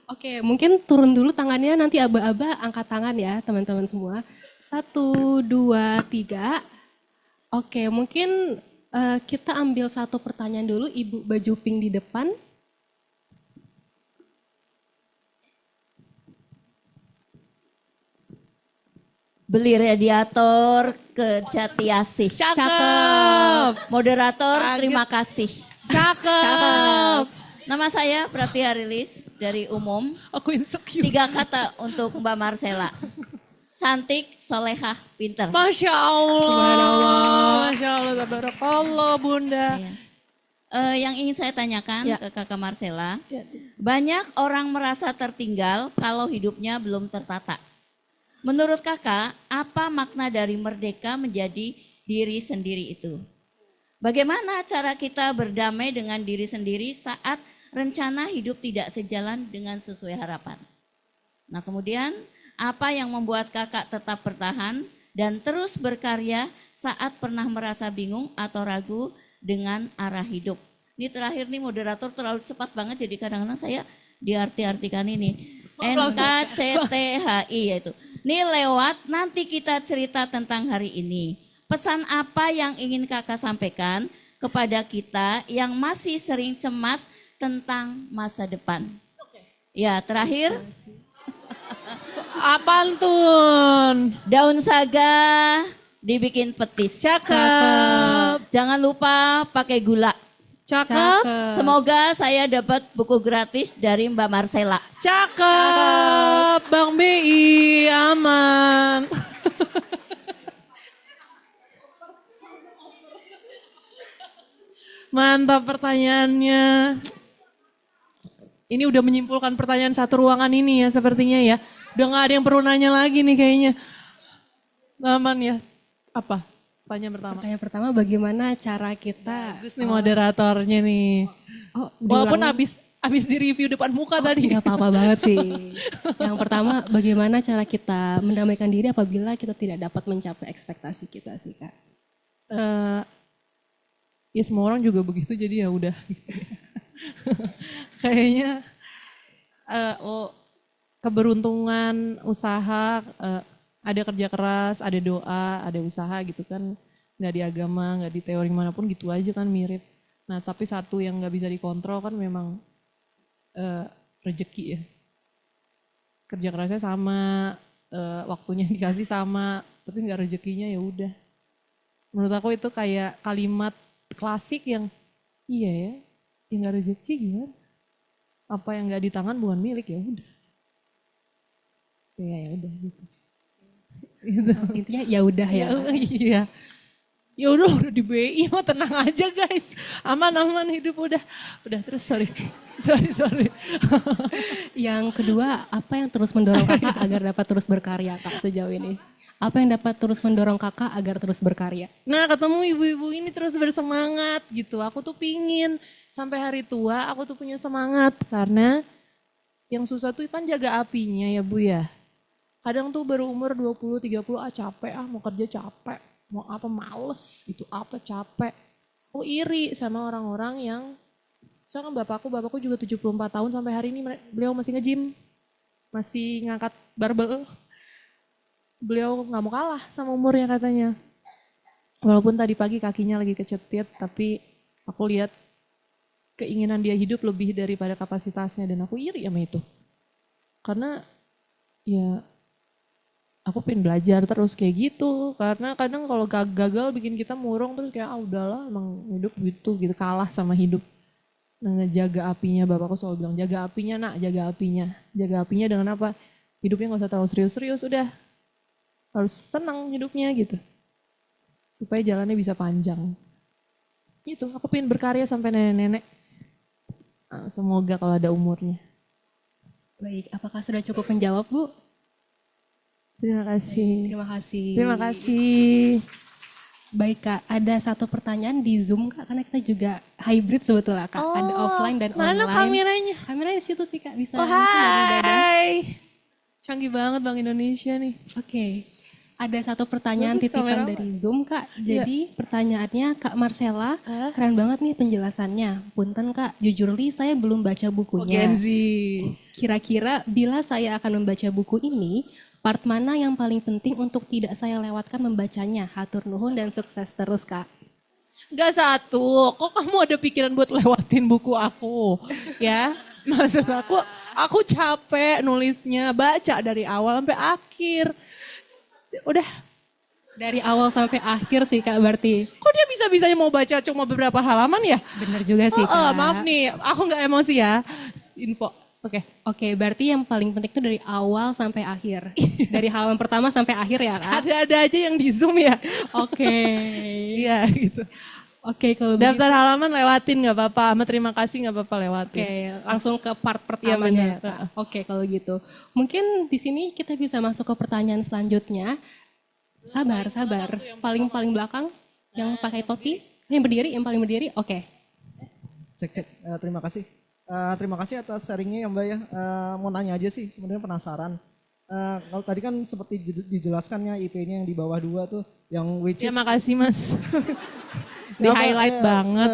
Speaker 4: Oke, mungkin turun dulu tangannya, nanti aba-aba angkat tangan ya teman-teman semua. 1, 2, 3. Oke, mungkin kita ambil satu pertanyaan dulu, Ibu baju pink di depan.
Speaker 3: Beli radiator ke Jatiasih.
Speaker 5: Cakep.
Speaker 3: Moderator, terima kasih.
Speaker 5: Cakep.
Speaker 3: Nama saya Pratia Rilis dari Umum.
Speaker 5: Aku insecure.
Speaker 3: 3 kata untuk Mbak Marcella. Cantik, solehah, pinter.
Speaker 5: Masya Allah. Masya Allah. Tabarakallah Bunda.
Speaker 3: Iya. Yang ingin saya tanyakan
Speaker 5: Ya.
Speaker 3: ke Kakak Marcella.
Speaker 5: Ya.
Speaker 3: Banyak orang merasa tertinggal kalau hidupnya belum tertata. Menurut Kakak, apa makna dari merdeka menjadi diri sendiri itu? Bagaimana cara kita berdamai dengan diri sendiri saat rencana hidup tidak sejalan dengan sesuai harapan? Nah, kemudian apa yang membuat Kakak tetap bertahan dan terus berkarya saat pernah merasa bingung atau ragu dengan arah hidup? Ini terakhir nih moderator terlalu cepat banget, jadi kadang-kadang saya diarti-artikan ini. NKCTHI yaitu. Ini lewat, nanti kita cerita tentang hari ini. Pesan apa yang ingin Kakak sampaikan kepada kita yang masih sering cemas tentang masa depan? Ya, terakhir.
Speaker 5: Apaan tuh?
Speaker 3: Daun saga dibikin petis.
Speaker 5: Cakep.
Speaker 3: Jangan lupa pakai gula.
Speaker 5: Cakep.
Speaker 3: Semoga saya dapat buku gratis dari Mbak Marcella.
Speaker 5: Cakep. Bang BI aman. Mantap pertanyaannya. Ini udah menyimpulkan pertanyaan satu ruangan ini ya sepertinya ya. Udah gak ada yang perlu nanya lagi nih kayaknya. Aman ya. Apa? Pertanyaan pertama.
Speaker 4: Pertanyaan pertama, bagaimana cara kita...
Speaker 5: Bagus nih moderatornya nih.
Speaker 4: Oh,
Speaker 5: Walaupun
Speaker 4: diulangi.
Speaker 5: abis di review depan muka tadi.
Speaker 4: Gak apa-apa banget sih. Yang pertama, bagaimana cara kita mendamaikan diri apabila kita tidak dapat mencapai ekspektasi kita sih Kak?
Speaker 5: Ya semua orang juga begitu jadi ya udah. Kayaknya keberuntungan, usaha, ada kerja keras, ada doa, ada usaha gitu kan. Nggak di agama, nggak di teori manapun gitu aja kan mirip. Nah tapi satu yang nggak bisa dikontrol kan memang rezeki ya. Kerja kerasnya sama, waktunya dikasih sama, tapi nggak rezekinya ya udah. Menurut aku itu kayak kalimat klasik yang iya ya, yang nggak rezeki gimana? Apa yang nggak di tangan bukan milik ya udah. Ya udah gitu.
Speaker 4: Intinya ya udah ya.
Speaker 5: Iya. Ya udah di BI mah tenang aja guys. Aman hidup udah terus sorry.
Speaker 4: Yang kedua, apa yang terus mendorong Kakak agar dapat terus berkarya Kak sejauh ini? Apa yang dapat terus mendorong Kakak agar terus berkarya?
Speaker 5: Nah ketemu ibu-ibu ini terus bersemangat gitu. Aku tuh pingin sampai hari tua aku tuh punya semangat. Karena yang susah tuh kan jaga apinya ya Bu ya. Kadang tuh baru umur 20-30, capek mau kerja capek, mau apa males gitu, apa capek. Aku iri sama orang-orang yang, misalkan bapakku juga 74 tahun sampai hari ini beliau masih nge-gym, masih ngangkat barbel. Beliau nggak mau kalah sama umurnya katanya. Walaupun tadi pagi kakinya lagi kecetit, tapi aku lihat keinginan dia hidup lebih daripada kapasitasnya dan aku iri sama itu. Karena ya aku pengen belajar terus kayak gitu, karena kadang kalau gagal bikin kita murung terus kayak udahlah emang hidup gitu kalah sama hidup. Nah, jaga apinya, bapakku selalu bilang jaga apinya nak, jaga apinya dengan apa? Hidupnya gak usah terlalu serius-serius, udah harus senang hidupnya gitu, supaya jalannya bisa panjang. Itu aku pengen berkarya sampai nenek-nenek, semoga kalau ada umurnya.
Speaker 4: Baik, apakah sudah cukup menjawab Bu?
Speaker 5: Terima kasih.
Speaker 4: Terima kasih.
Speaker 5: Terima kasih.
Speaker 4: Baik Kak, ada satu pertanyaan di Zoom Kak, karena kita juga hybrid sebetulnya Kak. Ada offline dan online.
Speaker 5: Mana kameranya?
Speaker 4: Kameranya di situ sih Kak, bisa.
Speaker 5: Oh hai. Canggih banget Bank Indonesia nih.
Speaker 4: Oke. Ada satu pertanyaan
Speaker 5: Bagus,
Speaker 4: titipan
Speaker 5: kamera.
Speaker 4: dari Zoom Kak. Jadi pertanyaannya Kak Marcella, keren banget nih penjelasannya. Punten Kak, jujur li saya belum baca bukunya.
Speaker 5: Gen Z.
Speaker 4: Kira-kira bila saya akan membaca buku ini, part mana yang paling penting untuk tidak saya lewatkan membacanya? Hatur nuhun dan sukses terus Kak.
Speaker 5: Gak satu, kok kamu ada pikiran buat lewatin buku aku? Ya, maksud aku capek nulisnya, baca dari awal sampai akhir. Udah,
Speaker 4: Dari awal sampai akhir sih Kak berarti.
Speaker 5: kok dia bisa-bisanya mau baca cuma beberapa halaman ya?
Speaker 4: Bener juga sih Kak.
Speaker 5: Maaf nih, aku gak emosi ya. Info, oke.
Speaker 4: Oke, berarti yang paling penting itu dari awal sampai akhir. Dari halaman pertama sampai akhir ya Kak?
Speaker 5: Ada-ada aja yang di Zoom ya.
Speaker 4: Oke.
Speaker 5: Iya gitu.
Speaker 4: Oke, kalau begitu.
Speaker 5: Daftar halaman lewatin gak apa-apa, sama terima kasih gak apa-apa lewatin.
Speaker 4: Oke, langsung ke part
Speaker 5: Iya,
Speaker 4: pertamanya
Speaker 5: benar.
Speaker 4: ya Kak. Oke, kalau gitu. Mungkin di sini kita bisa masuk ke pertanyaan selanjutnya. Sabar. Paling belakang yang pakai topi, yang paling berdiri. Oke.
Speaker 6: Cek. Terima kasih. Terima kasih atas sharingnya ya Mbak ya. Mau nanya aja sih, sebenarnya penasaran. Kalau tadi kan seperti dijelaskannya IP-nya yang di bawah 2 tuh, yang which is.
Speaker 5: Ya makasih Mas. Di highlight banget.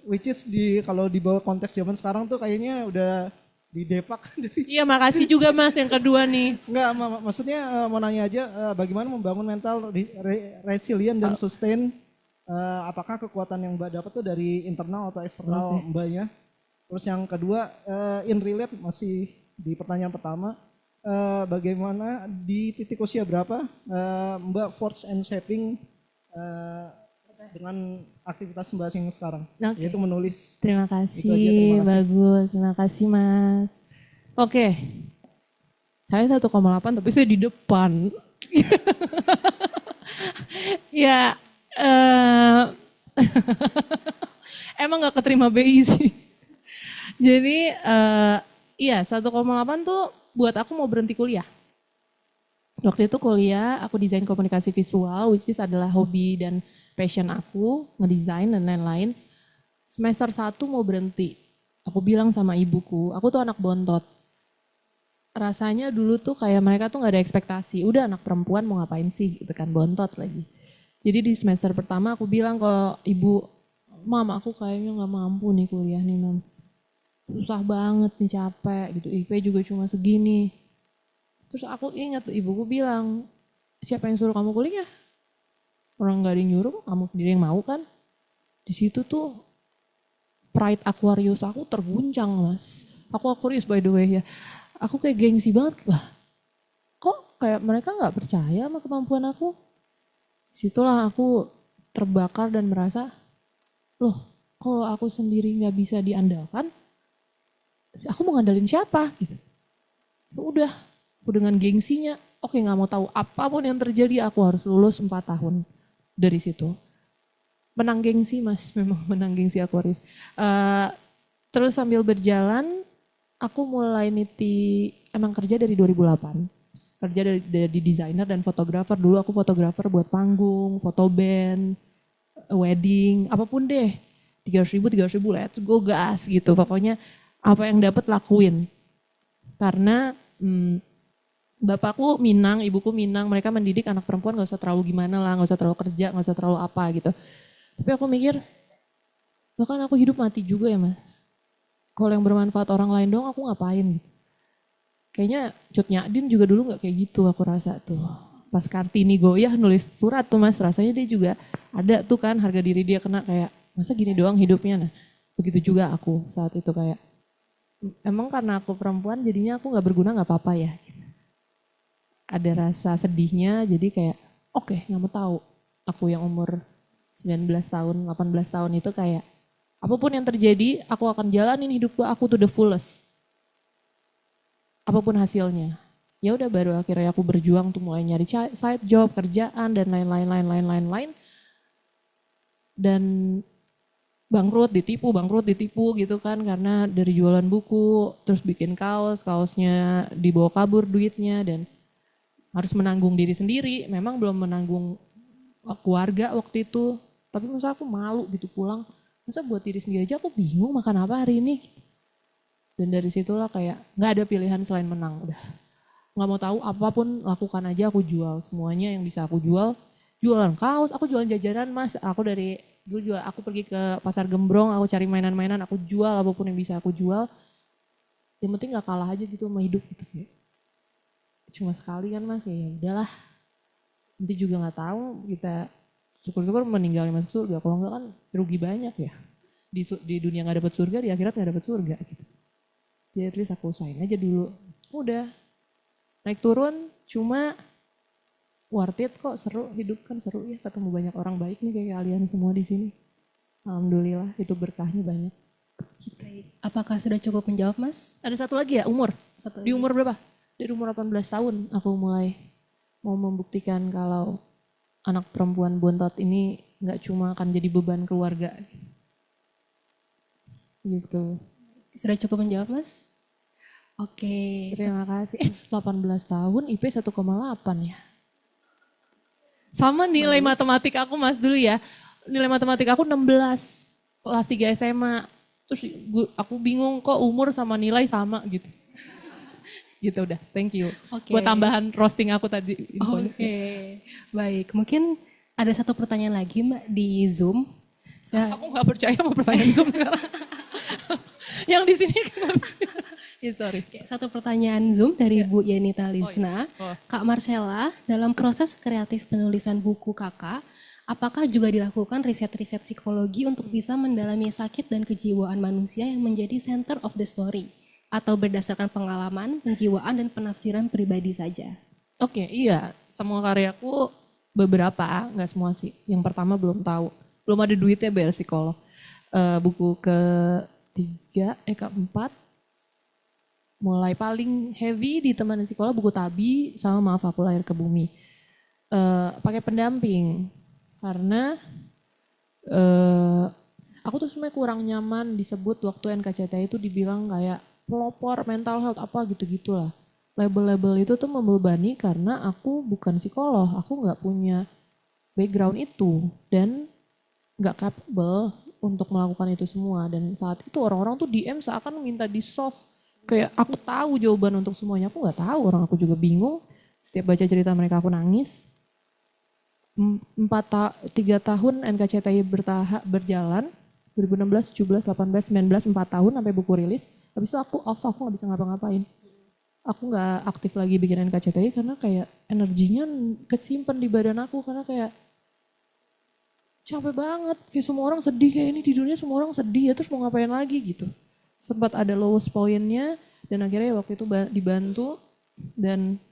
Speaker 6: Which is kalau di bawah konteks zaman sekarang tuh kayaknya udah di depak.
Speaker 5: Iya makasih juga Mas yang kedua nih.
Speaker 6: Enggak, maksudnya mau nanya aja bagaimana membangun mental resilient dan sustain. Apakah kekuatan yang Mbak dapat tuh dari internal atau eksternal Mbaknya? Terus yang kedua, in relate masih di pertanyaan pertama, bagaimana di titik usia berapa Mbak force and shaping dengan aktivitas Mbak yang sekarang, yaitu menulis.
Speaker 5: Terima
Speaker 6: Itu aja,
Speaker 5: kasih,
Speaker 6: terima kasih.
Speaker 5: bagus. Terima kasih Mas. Oke, saya 1,8 tapi saya di depan. Ya, emang gak keterima BI sih. Jadi iya 1,8 tuh buat aku mau berhenti kuliah. Waktu itu kuliah aku desain komunikasi visual which is adalah hobi dan passion aku, ngedesain dan lain-lain. Semester 1 mau berhenti. Aku bilang sama ibuku, aku tuh anak bontot. Rasanya dulu tuh kayak mereka tuh gak ada ekspektasi. Udah anak perempuan mau ngapain sih gitu kan, bontot lagi. Jadi di semester pertama aku bilang ke ibu, Mam aku kayaknya gak mampu nih kuliah nih Mam. Susah banget nih, capek gitu, IP juga cuma segini. Terus aku ingat ibuku bilang, siapa yang suruh kamu kuliah? Orang gak ada yang nyuruh, kamu sendiri yang mau kan? Di situ tuh pride Aquarius aku terguncang Mas. Aku Aquarius by the way ya. Aku kayak gengsi banget lah. Kok kayak mereka gak percaya sama kemampuan aku? Situlah aku terbakar dan merasa, loh kalau aku sendiri gak bisa diandalkan, aku mau ngandalin siapa gitu. Udah, aku dengan gengsinya, oke gak mau tahu apapun yang terjadi aku harus lulus 4 tahun dari situ. Menang gengsi Mas, memang menang gengsi Aquarius. Terus sambil berjalan, aku mulai niti, emang kerja dari 2008. Kerja dari desainer dan fotografer. Dulu aku fotografer buat panggung, foto band, wedding, apapun deh. 300.000, let's go gas gitu. Pokoknya apa yang dapat lakuin. Karena bapakku Minang, ibuku Minang, mereka mendidik anak perempuan gak usah terlalu gimana lah, gak usah terlalu kerja, gak usah terlalu apa gitu. Tapi aku mikir, bahkan aku hidup mati juga ya mas. Kalau yang bermanfaat orang lain dong aku ngapain gitu. Kayaknya Cut Nyadin juga dulu gak kayak gitu aku rasa tuh. Pas Kartini Goyah nulis surat tuh mas, rasanya dia juga ada tuh kan harga diri dia kena kayak, masa gini doang hidupnya. Nah begitu juga aku saat itu kayak, emang karena aku perempuan jadinya aku gak berguna gak apa-apa ya. Ada rasa sedihnya jadi kayak, oke, gak mau tahu. Aku yang umur 19 tahun, 18 tahun itu kayak, apapun yang terjadi, aku akan jalanin hidupku aku to the fullest. Apapun hasilnya. Ya udah baru akhirnya aku berjuang tuh mulai nyari side job, kerjaan dan lain-lain. Dan bangkrut ditipu gitu kan karena dari jualan buku, terus bikin kaosnya dibawa kabur duitnya dan harus menanggung diri sendiri. Memang belum menanggung keluarga waktu itu, tapi masa aku malu gitu pulang. Masa buat diri sendiri aja aku bingung makan apa hari ini. Dan dari situlah kayak gak ada pilihan selain menang. Udah gak mau tahu apapun lakukan aja aku jual. Semuanya yang bisa aku jual. Jualan kaos, aku jualan jajanan mas. Aku dari dulu aku pergi ke pasar Gembrong, aku cari mainan-mainan, aku jual apapun yang bisa aku jual. Yang penting gak kalah aja gitu sama hidup gitu kayak. Cuma sekali kan mas, ya udahlah. Nanti juga gak tahu kita syukur-syukur meninggalnya masuk surga. Kalau enggak kan rugi banyak ya. Di dunia gak dapat surga, di akhirat gak dapat surga gitu. Jadi at least aku usahain aja dulu. Udah naik turun cuma worth it kok, seru, hidup kan seru ya, ketemu banyak orang baik nih kayak kalian semua di sini. Alhamdulillah itu berkahnya banyak.
Speaker 4: Baik. Apakah sudah cukup menjawab mas?
Speaker 5: Ada satu lagi ya umur. Di
Speaker 4: Lagi.
Speaker 5: umur berapa? Dari umur 18 tahun aku mulai mau membuktikan kalau anak perempuan bontot ini nggak cuma akan jadi beban keluarga. Gitu.
Speaker 4: Sudah cukup menjawab mas? Oke.
Speaker 5: Terima kasih. 18 tahun IP 1,8 ya. Sama nilai matematik aku mas dulu ya. Nilai matematik aku 16 kelas 3 SMA. Terus aku bingung kok umur sama nilai sama gitu. Gitu udah, thank you.
Speaker 4: Oke.
Speaker 5: Buat tambahan roasting aku tadi.
Speaker 4: Oke, baik. Mungkin ada satu pertanyaan lagi mbak di Zoom.
Speaker 5: Aku gak percaya sama pertanyaan Zoom. Yang di sini ya sorry.
Speaker 4: Satu pertanyaan Zoom dari Bu Yenita Lisna.
Speaker 5: Oh.
Speaker 4: Kak Marcella, dalam proses kreatif penulisan buku kakak, apakah juga dilakukan riset-riset psikologi untuk bisa mendalami sakit dan kejiwaan manusia yang menjadi center of the story? Atau berdasarkan pengalaman, penjiwaan, dan penafsiran pribadi saja?
Speaker 5: Oke, iya. Semua karyaku beberapa, nggak semua sih. Yang pertama belum tahu. Belum ada duitnya bayar psikolog. Buku keempat, mulai paling heavy di teman psikolog buku Tabi sama Maaf Aku Lahir ke Bumi. Pakai pendamping. Karena aku tuh sebenarnya kurang nyaman disebut waktu NKCTI itu dibilang kayak pelopor mental health apa gitu-gitulah. Label-label itu tuh membebani karena aku bukan psikolog, aku nggak punya background itu dan nggak capable untuk melakukan itu semua. Dan saat itu orang-orang tuh DM seakan minta di solve, kayak aku tahu jawaban untuk semuanya, aku nggak tahu, orang aku juga bingung. Setiap baca cerita mereka aku nangis. 3 tahun NKCTI berjalan, 2016, 17, 18, 19, 4 tahun sampai buku rilis. Habis itu aku off, aku gak bisa ngapa-ngapain. Aku gak aktif lagi bikin NKCTI karena kayak energinya kesimpan di badan aku. Karena kayak capek banget, kayak semua orang sedih kayak ini di dunia semua orang sedih ya terus mau ngapain lagi gitu. Sempat ada lowest pointnya dan akhirnya waktu itu dibantu dan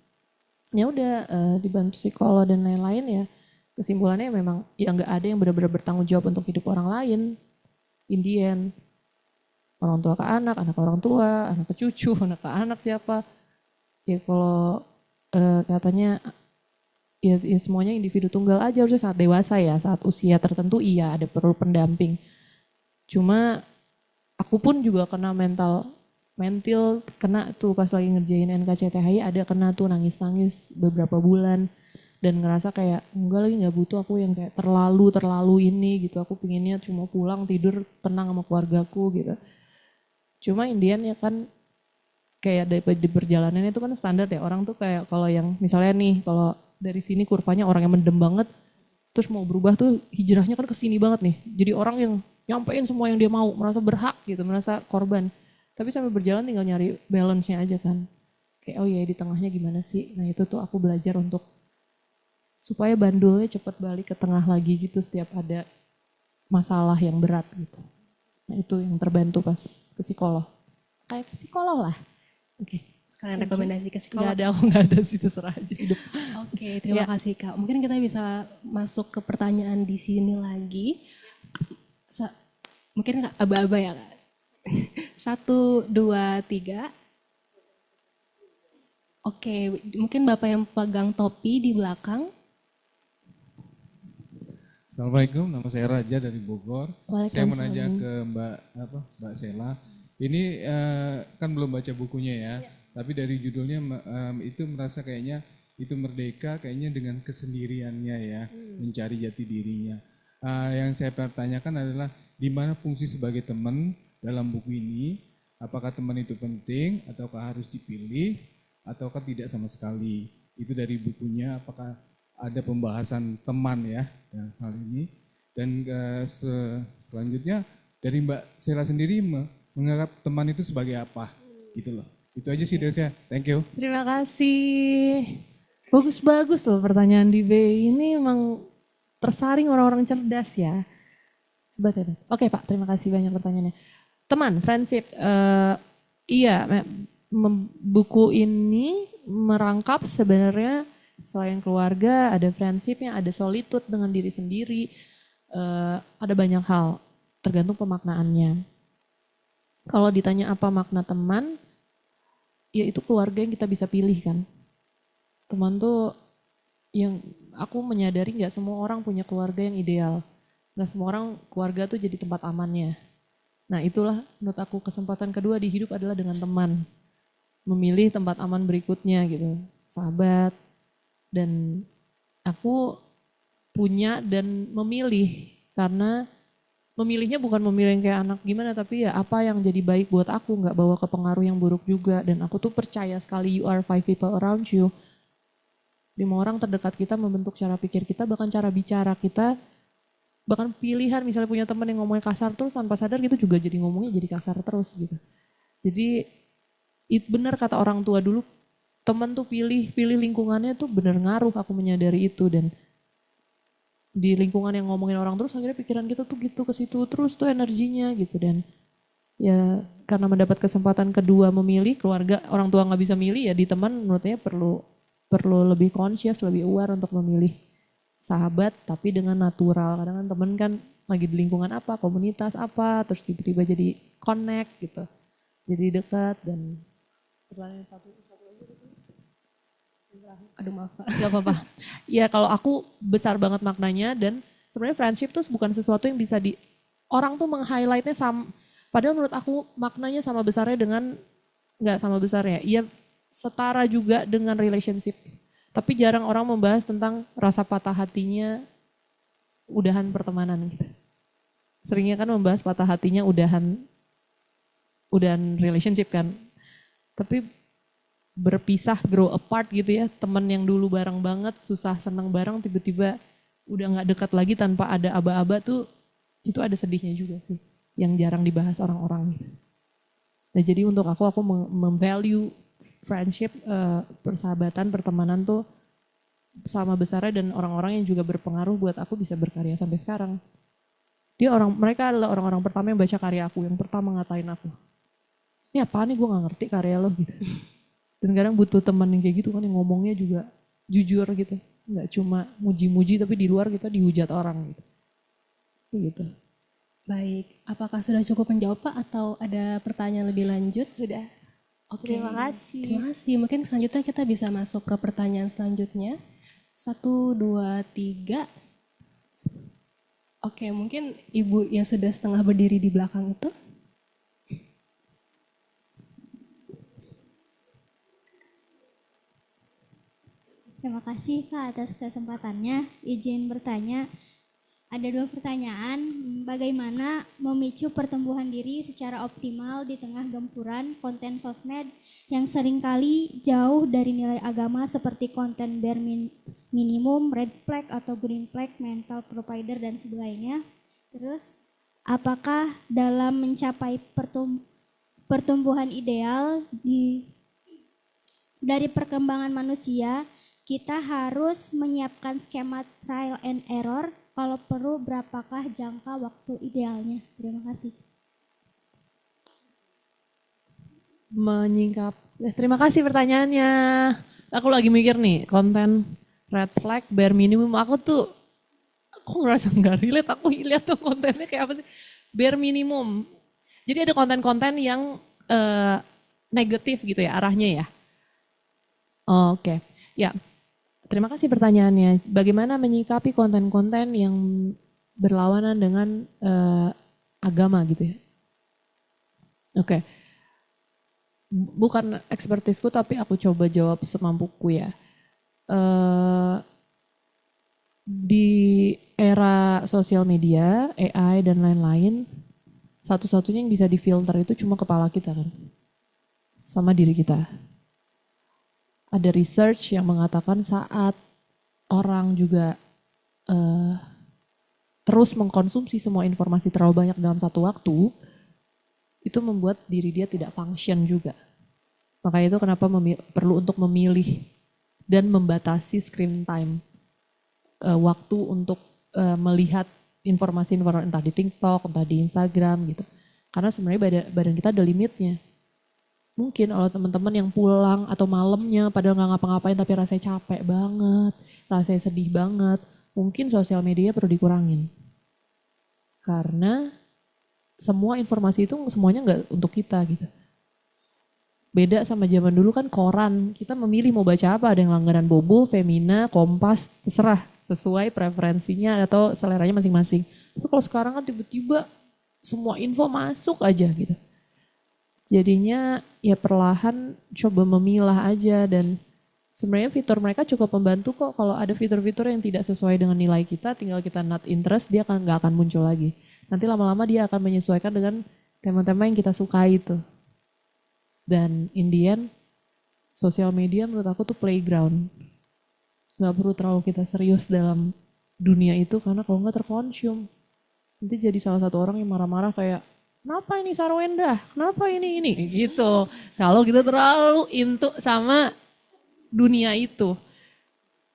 Speaker 5: ya udah dibantu psikolog dan lain-lain ya. Kesimpulannya memang ya gak ada yang benar-benar bertanggung jawab untuk hidup orang lain. In the end. Orang tua ke anak orang tua, anak ke cucu, anak ke anak siapa. Ya kalau katanya ya semuanya individu tunggal aja harusnya saat dewasa ya, saat usia tertentu iya ada perlu pendamping. Cuma aku pun juga kena mental kena tuh pas lagi ngerjain NKCTHI ada kena tuh nangis-nangis beberapa bulan dan ngerasa kayak enggak lagi nggak butuh aku yang kayak terlalu ini gitu. Aku pinginnya cuma pulang tidur tenang sama keluargaku gitu. Cuma Indian ya kan kayak di perjalanan itu kan standar ya, orang tuh kayak kalau yang misalnya nih kalau dari sini kurvanya orang yang mendem banget, terus mau berubah tuh hijrahnya kan ke sini banget nih. Jadi orang yang nyampein semua yang dia mau, merasa berhak gitu, merasa korban. Tapi sambil berjalan tinggal nyari balance-nya aja kan. Kayak oh ya di tengahnya gimana sih? Nah itu tuh aku belajar untuk supaya bandulnya cepet balik ke tengah lagi gitu setiap ada masalah yang berat gitu. Nah itu yang terbantu pas ke psikolog. Kayak ke psikolog lah. Oke.
Speaker 4: Sekalian rekomendasi ke
Speaker 5: Gak
Speaker 4: psikolog.
Speaker 5: ada, aku gak ada sih, terserah aja hidup.
Speaker 4: Oke, terima kasih Kak. Mungkin kita bisa masuk ke pertanyaan di sini lagi. Mungkin Kak, aba-aba ya Kak. 1, 2, 3. Oke, mungkin Bapak yang pegang topi di belakang.
Speaker 7: Assalamualaikum, nama saya Raja dari Bogor. Saya mau nanya
Speaker 5: Waalaikumsalam.
Speaker 7: ke Mbak Sela. Ini kan belum baca bukunya ya, tapi dari judulnya itu merasa kayaknya itu merdeka kayaknya dengan kesendiriannya ya, mencari jati dirinya. Yang saya pertanyakan adalah di mana fungsi sebagai teman dalam buku ini? Apakah teman itu penting ataukah harus dipilih ataukah tidak sama sekali? Itu dari bukunya. Apakah ada pembahasan teman ya hal ini, dan selanjutnya dari Mbak Sela sendiri menganggap teman itu sebagai apa gitu loh. Itu aja sih dari saya, thank you.
Speaker 5: Terima kasih. Bagus-bagus loh pertanyaan di B. Ini emang tersaring orang-orang cerdas ya. Hebat, hebat. Oke Pak, terima kasih banyak pertanyaannya. Teman, friendship. Iya, buku ini merangkap sebenarnya selain keluarga, ada friendshipnya, ada solitude dengan diri sendiri, ada banyak hal, tergantung pemaknaannya. Kalau ditanya apa makna teman, ya itu keluarga yang kita bisa pilih kan. Teman tuh yang aku menyadari nggak semua orang punya keluarga yang ideal. Nggak semua orang keluarga tuh jadi tempat amannya. Nah itulah menurut aku kesempatan kedua di hidup adalah dengan teman. Memilih tempat aman berikutnya gitu, sahabat. Dan aku punya dan memilih, karena memilihnya bukan memilih yang kayak anak gimana, tapi ya apa yang jadi baik buat aku, nggak bawa ke pengaruh yang buruk juga. Dan aku tuh percaya sekali you are 5 people around you. 5 orang terdekat kita membentuk cara pikir kita, bahkan cara bicara kita, bahkan pilihan. Misalnya punya teman yang ngomongnya kasar terus, tanpa sadar gitu juga jadi ngomongnya jadi kasar terus gitu. Jadi benar kata orang tua dulu, teman tuh pilih lingkungannya tuh bener ngaruh, aku menyadari itu. Dan di lingkungan yang ngomongin orang terus akhirnya pikiran kita tuh gitu ke situ terus tuh energinya gitu. Dan ya karena mendapat kesempatan kedua memilih, keluarga orang tua nggak bisa milih, ya di teman menurutnya perlu lebih conscious, lebih aware untuk memilih sahabat tapi dengan natural. Kadang kan temen kan lagi di lingkungan apa, komunitas apa, terus tiba-tiba jadi connect gitu, jadi dekat. Dan pertanyaan satu
Speaker 4: Aduh maaf Kak.
Speaker 5: gak apa-apa. Ya kalau aku besar banget maknanya, dan sebenarnya friendship tuh bukan sesuatu yang bisa orang tuh meng-highlightnya sama, padahal menurut aku maknanya sama besarnya dengan, nggak sama besarnya, iya setara juga dengan relationship. Tapi jarang orang membahas tentang rasa patah hatinya udahan pertemanan gitu. Seringnya kan membahas patah hatinya udahan relationship kan. Tapi berpisah, grow apart gitu ya, teman yang dulu bareng banget, susah seneng bareng, tiba-tiba udah nggak dekat lagi tanpa ada aba-aba tuh, itu ada sedihnya juga sih, yang jarang dibahas orang-orang gitu. Nah jadi untuk aku memvalue friendship, persahabatan, pertemanan tuh sama besarnya, dan orang-orang yang juga berpengaruh buat aku bisa berkarya sampai sekarang. Mereka adalah orang-orang pertama yang baca karya aku, yang pertama ngatain aku. Ini apaan nih, gue gak ngerti karya lo gitu. Dan kadang butuh teman yang kayak gitu kan, yang ngomongnya juga jujur gitu. Nggak cuma muji-muji tapi di luar kita dihujat orang gitu. Gitu.
Speaker 4: Baik, apakah sudah cukup menjawab Pak atau ada pertanyaan lebih lanjut?
Speaker 5: Sudah.
Speaker 4: Oke,
Speaker 5: Terima kasih.
Speaker 4: Terima kasih. Mungkin selanjutnya kita bisa masuk ke pertanyaan selanjutnya. 1, 2, 3. Oke, mungkin Ibu yang sudah setengah berdiri di belakang itu.
Speaker 8: Terima kasih Kak atas kesempatannya. Izin bertanya, Ada 2 pertanyaan. Bagaimana memicu pertumbuhan diri secara optimal di tengah gempuran konten sosmed yang seringkali jauh dari nilai agama seperti konten bare minimum, red flag atau green flag, mental provider dan sebagainya. Terus, apakah dalam mencapai pertumbuhan ideal dari perkembangan manusia, kita harus menyiapkan skema trial and error? Kalau perlu, berapakah jangka waktu idealnya? Terima kasih.
Speaker 5: Terima kasih pertanyaannya. Aku lagi mikir nih, konten red flag, bare minimum. Aku ngerasa nggak relate. Aku lihat tuh kontennya kayak apa sih? Bare minimum. Jadi ada konten-konten yang negatif gitu ya arahnya ya. Oke. Ya. Terima kasih pertanyaannya. Bagaimana menyikapi konten-konten yang berlawanan dengan agama gitu ya? Oke. Bukan ekspertisku tapi aku coba jawab semampuku ya. Di era sosial media, AI dan lain-lain, satu-satunya yang bisa difilter itu cuma kepala kita kan, sama diri kita. Ada research yang mengatakan saat orang juga terus mengkonsumsi semua informasi terlalu banyak dalam satu waktu, itu membuat diri dia tidak function juga. Makanya itu kenapa perlu untuk memilih dan membatasi screen time, waktu untuk melihat informasi-informasi entah di TikTok, entah di Instagram gitu. Karena sebenarnya badan kita ada limitnya. Mungkin kalau teman-teman yang pulang atau malamnya padahal nggak ngapa-ngapain tapi rasanya capek banget, rasanya sedih banget, mungkin sosial media perlu dikurangin. Karena semua informasi itu semuanya nggak untuk kita gitu. Beda sama zaman dulu kan koran, kita memilih mau baca apa, ada yang langganan Bobo, Femina, Kompas, terserah sesuai preferensinya atau seleranya masing-masing. Tapi kalau sekarang kan tiba-tiba semua info masuk aja gitu. Jadinya ya perlahan coba memilah aja dan sebenarnya fitur mereka cukup membantu kok. Kalau ada fitur-fitur yang tidak sesuai dengan nilai kita, tinggal kita not interest, dia nggak akan muncul lagi. Nanti lama-lama dia akan menyesuaikan dengan tema-tema yang kita sukai itu. Dan in the end, sosial media menurut aku tuh playground. Nggak perlu terlalu kita serius dalam dunia itu karena kalau nggak terkonsum, nanti jadi salah satu orang yang marah-marah kayak, kenapa ini Sarwenda? Kenapa ini? Gitu. Kalau kita terlalu into sama dunia itu.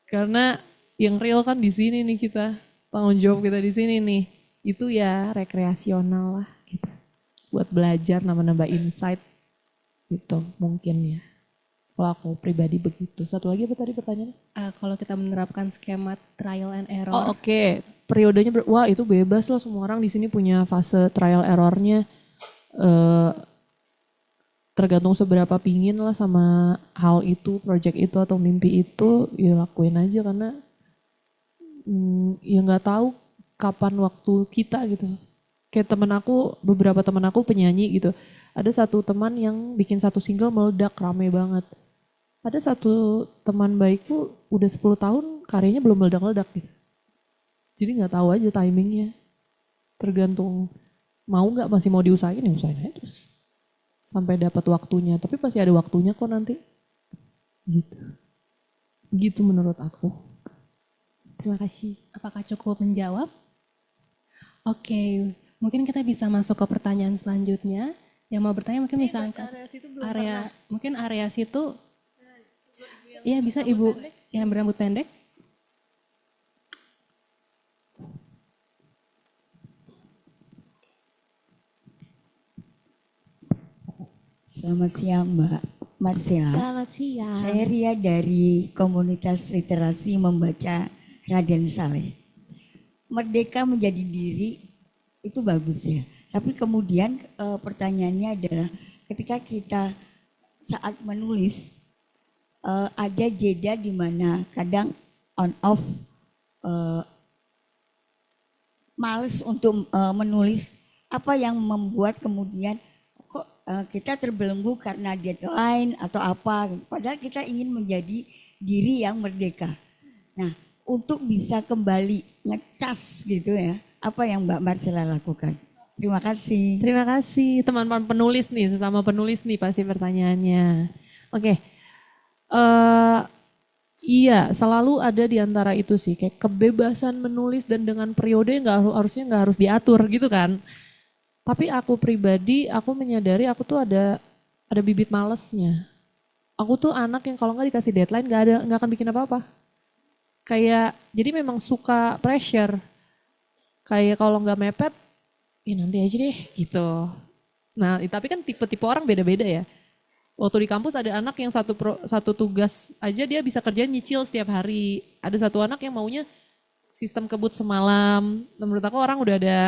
Speaker 5: Karena yang real kan di sini nih kita. Tanggung jawab kita di sini nih. Itu ya rekreasional lah gitu. Buat belajar, nambah-nambah insight gitu mungkin ya. Kalau aku pribadi begitu. Satu lagi apa tadi pertanyaannya?
Speaker 4: Kalau kita menerapkan skema trial and error.
Speaker 5: Oh oke. Periodenya, wah itu bebas loh, semua orang di sini punya fase trial errornya. Tergantung seberapa pingin lah sama hal itu, project itu atau mimpi itu, ya lakuin aja karena ya nggak tahu kapan waktu kita gitu. Kayak beberapa teman aku penyanyi gitu. Ada satu teman yang bikin satu single meledak, rame banget. Ada satu teman baikku udah 10 tahun karyanya belum meledak-meledak gitu. Jadi nggak tahu aja timingnya. Tergantung mau nggak, masih mau diusahain ya usahain aja terus. Sampai dapat waktunya, tapi pasti ada waktunya kok nanti. Gitu. Gitu menurut aku. Terima kasih.
Speaker 4: Apakah cukup menjawab? Oke, mungkin kita bisa masuk ke pertanyaan selanjutnya. Yang mau bertanya mungkin bisa angkat area situ. Iya bisa Ibu yang berambut pendek.
Speaker 9: Selamat siang Mbak Marcella.
Speaker 4: Selamat siang.
Speaker 9: Saya Ria dari komunitas literasi membaca Raden Saleh. Merdeka menjadi diri itu bagus ya. Tapi kemudian pertanyaannya adalah ketika kita saat menulis ada jeda di mana kadang on off males untuk menulis, apa yang membuat kemudian kok kita terbelenggu karena deadline atau apa, padahal kita ingin menjadi diri yang merdeka. Nah, untuk bisa kembali ngecas gitu ya. Apa yang Mbak Marcella lakukan? Terima kasih.
Speaker 5: Terima kasih teman-teman penulis nih, sesama penulis nih pasti pertanyaannya. Oke, iya selalu ada di antara itu sih, kayak kebebasan menulis dan dengan periode harusnya nggak harus diatur gitu kan. Tapi aku pribadi, aku menyadari aku tuh ada bibit malesnya. Aku tuh anak yang kalau nggak dikasih deadline nggak akan bikin apa-apa. Kayak jadi memang suka pressure. Kayak kalau nggak mepet, nanti aja deh gitu. Nah, tapi kan tipe-tipe orang beda-beda ya. Waktu di kampus ada anak yang satu tugas aja dia bisa kerjain nyicil setiap hari. Ada satu anak yang maunya sistem kebut semalam. Nah, menurut aku orang udah ada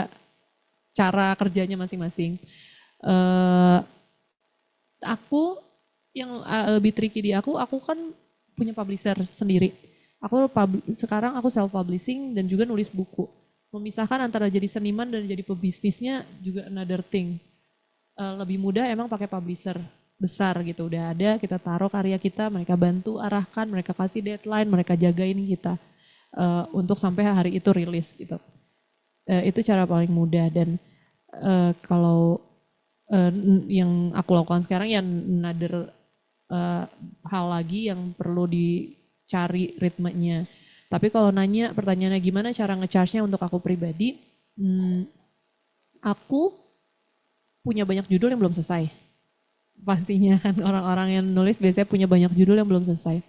Speaker 5: cara kerjanya masing-masing. Aku yang lebih tricky di aku kan punya publisher sendiri. Sekarang aku self publishing dan juga nulis buku. Memisahkan antara jadi seniman dan jadi pebisnisnya juga another thing. Lebih mudah emang pakai publisher besar gitu. Udah ada, kita taruh karya kita, mereka bantu arahkan, mereka kasih deadline, mereka jagain kita untuk sampai hari itu rilis gitu. Itu cara paling mudah dan kalau yang aku lakukan sekarang ya another hal lagi yang perlu dicari ritmenya. Tapi kalau nanya pertanyaannya gimana cara nge-charge-nya untuk aku pribadi, aku punya banyak judul yang belum selesai. Pastinya kan orang-orang yang nulis biasanya punya banyak judul yang belum selesai.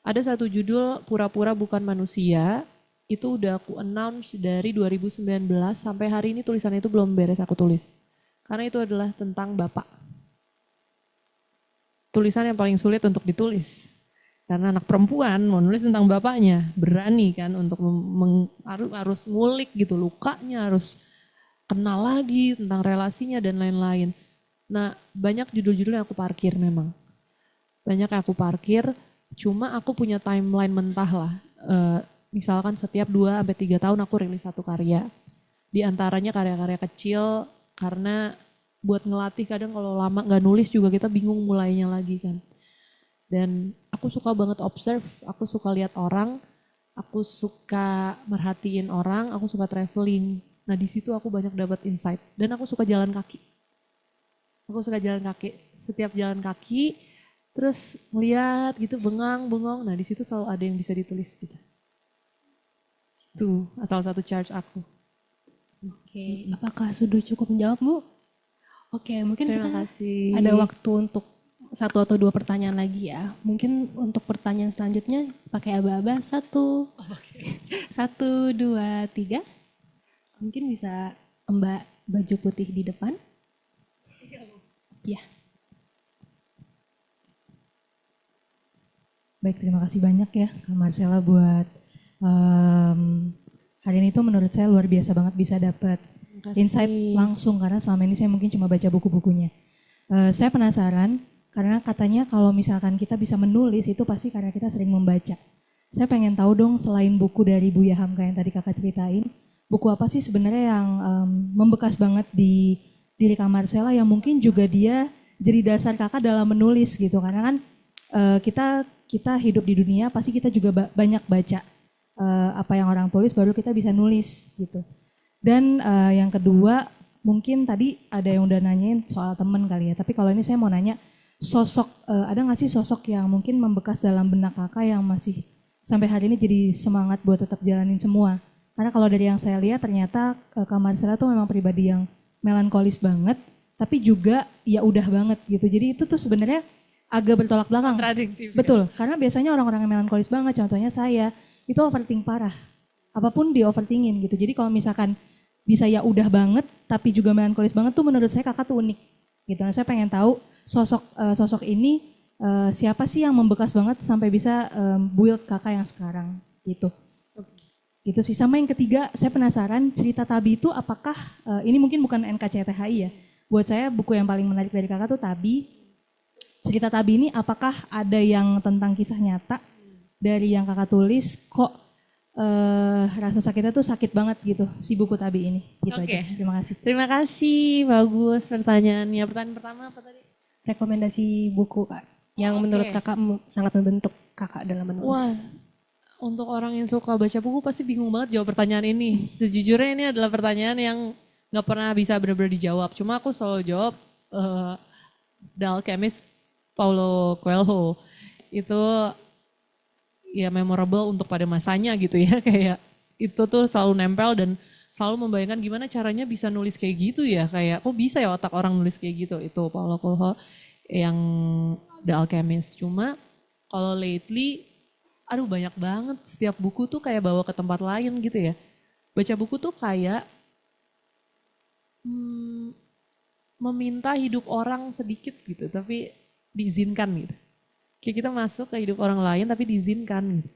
Speaker 5: Ada satu judul Pura-pura Bukan Manusia, itu udah aku announce dari 2019 sampai hari ini tulisannya itu belum beres aku tulis. Karena itu adalah tentang bapak. Tulisan yang paling sulit untuk ditulis. Karena anak perempuan mau nulis tentang bapaknya, berani kan untuk harus ngulik gitu lukanya, harus kenal lagi tentang relasinya dan lain-lain. Nah banyak judul-judul yang aku parkir memang. Banyak yang aku parkir, cuma aku punya timeline mentah lah. Misalkan setiap 2-3 tahun aku rilis satu karya. Di antaranya karya-karya kecil karena buat ngelatih kadang kalau lama gak nulis juga kita bingung mulainya lagi kan. Dan aku suka banget observe, aku suka lihat orang, aku suka merhatiin orang, aku suka traveling. Nah di situ aku banyak dapat insight dan aku suka jalan kaki. Aku suka jalan kaki, setiap jalan kaki terus ngeliat gitu bengong. Nah di situ selalu ada yang bisa ditulis gitu. Itu salah satu charge aku.
Speaker 4: Oke, apakah sudah cukup menjawab Bu? Oke, mungkin
Speaker 5: Terima
Speaker 4: kita
Speaker 5: kasih.
Speaker 4: ada waktu untuk 1 atau 2 pertanyaan lagi ya. Mungkin untuk pertanyaan selanjutnya pakai aba-aba 1, 1, 2, 3. Mungkin bisa Mbak baju putih di depan. Ya.
Speaker 10: Baik, terima kasih banyak ya Kak Marcella buat hari ini tuh menurut saya luar biasa banget bisa dapat insight langsung karena selama ini saya mungkin cuma baca buku-bukunya. Saya penasaran karena katanya kalau misalkan kita bisa menulis itu pasti karena kita sering membaca. Saya pengen tahu dong selain buku dari Buya Hamka yang tadi kakak ceritain, buku apa sih sebenarnya yang membekas banget di diri Kak Marcella yang mungkin juga dia jadi dasar kakak dalam menulis gitu. Karena kan kita hidup di dunia pasti kita juga banyak baca apa yang orang tulis baru kita bisa nulis gitu. Dan yang kedua mungkin tadi ada yang udah nanyain soal temen kali ya. Tapi kalau ini saya mau nanya sosok, ada gak sih sosok yang mungkin membekas dalam benak kakak yang masih sampai hari ini jadi semangat buat tetap jalanin semua. Karena kalau dari yang saya lihat ternyata Kak Marcella tuh memang pribadi yang melankolis banget. Tapi juga ya udah banget gitu. Jadi itu tuh sebenarnya agak bertolak belakang. Betul, karena biasanya orang-orang yang melankolis banget, contohnya saya, itu overthink parah. Apapun di overthinkin gitu. Jadi kalau misalkan bisa ya udah banget tapi juga melankolis banget tuh menurut saya kakak tuh unik gitu. Nah, saya pengen tahu sosok ini siapa sih yang membekas banget sampai bisa build kakak yang sekarang gitu. Gitu sih. Sama yang ketiga saya penasaran cerita Tabi itu apakah ini mungkin bukan NKCTHI ya. Buat saya buku yang paling menarik dari kakak tuh Tabi. Cerita Tabi ini apakah ada yang tentang kisah nyata dari yang kakak tulis kok rasa sakitnya tuh sakit banget gitu si buku Tabi ini. Gitu aja. Terima kasih.
Speaker 5: Terima kasih, bagus pertanyaannya. Pertanyaan pertama apa tadi?
Speaker 4: Rekomendasi buku Kak yang menurut kakak sangat membentuk kakak dalam menulis.
Speaker 5: Wah, Untuk orang yang suka baca buku pasti bingung banget jawab pertanyaan ini. Sejujurnya ini adalah pertanyaan yang nggak pernah bisa benar-benar dijawab. Cuma aku selalu jawab The Alchemist Paulo Coelho itu ya memorable untuk pada masanya gitu ya. Kayak itu tuh selalu nempel dan selalu membayangkan gimana caranya bisa nulis kayak gitu ya. Kayak kok bisa ya otak orang nulis kayak gitu. Itu Paulo Coelho yang The Alchemist. Cuma kalau lately aduh banyak banget, setiap buku tuh kayak bawa ke tempat lain gitu ya. Baca buku tuh kayak meminta hidup orang sedikit gitu, tapi diizinkan gitu. Kayak kita masuk ke hidup orang lain tapi diizinkan gitu.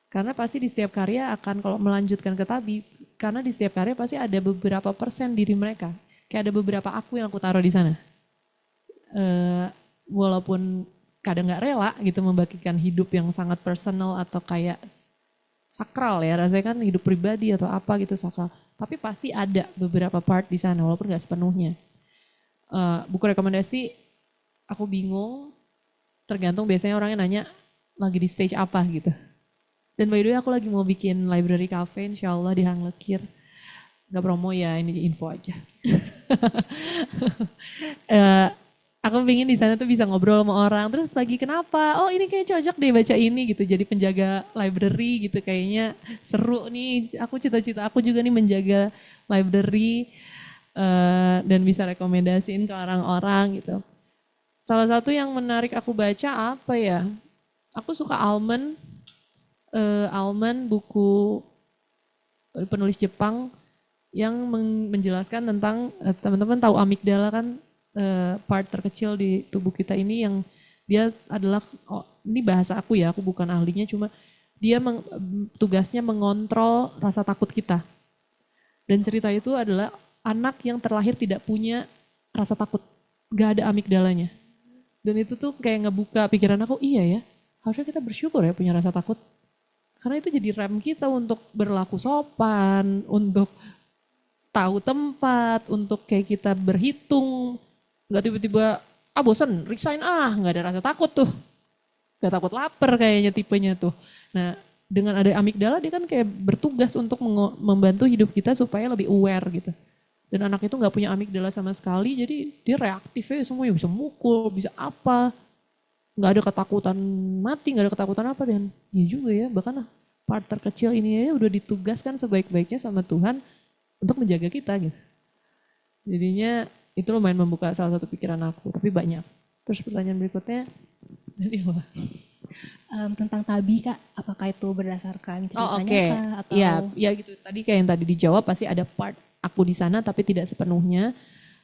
Speaker 5: Karena pasti di setiap karya akan kalau melanjutkan ke Tabi, karena di setiap karya pasti ada beberapa persen diri mereka. Kayak ada beberapa aku yang aku taruh di sana. Walaupun kadang nggak rela gitu membagikan hidup yang sangat personal atau kayak sakral ya, rasanya kan hidup pribadi atau apa gitu sakral. Tapi pasti ada beberapa part di sana walaupun nggak sepenuhnya. Buku rekomendasi aku bingung, tergantung biasanya orangnya nanya lagi di stage apa gitu. Dan by the way aku lagi mau bikin library cafe insya Allah di Hang Lekir. Gak promo ya, ini info aja. Aku pengen di sana tuh bisa ngobrol sama orang. Terus lagi kenapa? Oh ini kayak cocok deh baca ini gitu. Jadi penjaga library gitu kayaknya seru nih. Aku cita-cita aku juga nih menjaga library dan bisa rekomendasiin ke orang-orang gitu. Salah satu yang menarik aku baca apa ya? Aku suka Almond. Almond buku penulis Jepang yang menjelaskan tentang teman-teman tahu amigdala kan? Part terkecil di tubuh kita ini yang dia adalah, ini bahasa aku ya, aku bukan ahlinya, cuma dia tugasnya mengontrol rasa takut kita. Dan cerita itu adalah anak yang terlahir tidak punya rasa takut, gak ada amigdalanya. Dan itu tuh kayak ngebuka pikiran aku, iya ya, harusnya kita bersyukur ya punya rasa takut. Karena itu jadi rem kita untuk berlaku sopan, untuk tahu tempat, untuk kayak kita berhitung. Gak tiba-tiba, bosen, resign gak ada rasa takut tuh. Gak takut lapar kayaknya tipenya tuh. Nah dengan ada amigdala dia kan kayak bertugas untuk membantu hidup kita supaya lebih aware gitu. Dan anak itu gak punya amigdala sama sekali jadi dia reaktif ya semuanya bisa mukul, bisa apa. Gak ada ketakutan mati, gak ada ketakutan apa dan ya juga ya bahkan part terkecil ini ya udah ditugaskan sebaik-baiknya sama Tuhan untuk menjaga kita gitu. Jadinya itu lumayan membuka salah satu pikiran aku, tapi banyak. Terus pertanyaan berikutnya, dari apa?
Speaker 4: Tentang Tabi Kak, apakah itu berdasarkan ceritanya Kak? Atau...
Speaker 5: Ya gitu. Tadi kayak yang tadi dijawab pasti ada part aku di sana tapi tidak sepenuhnya.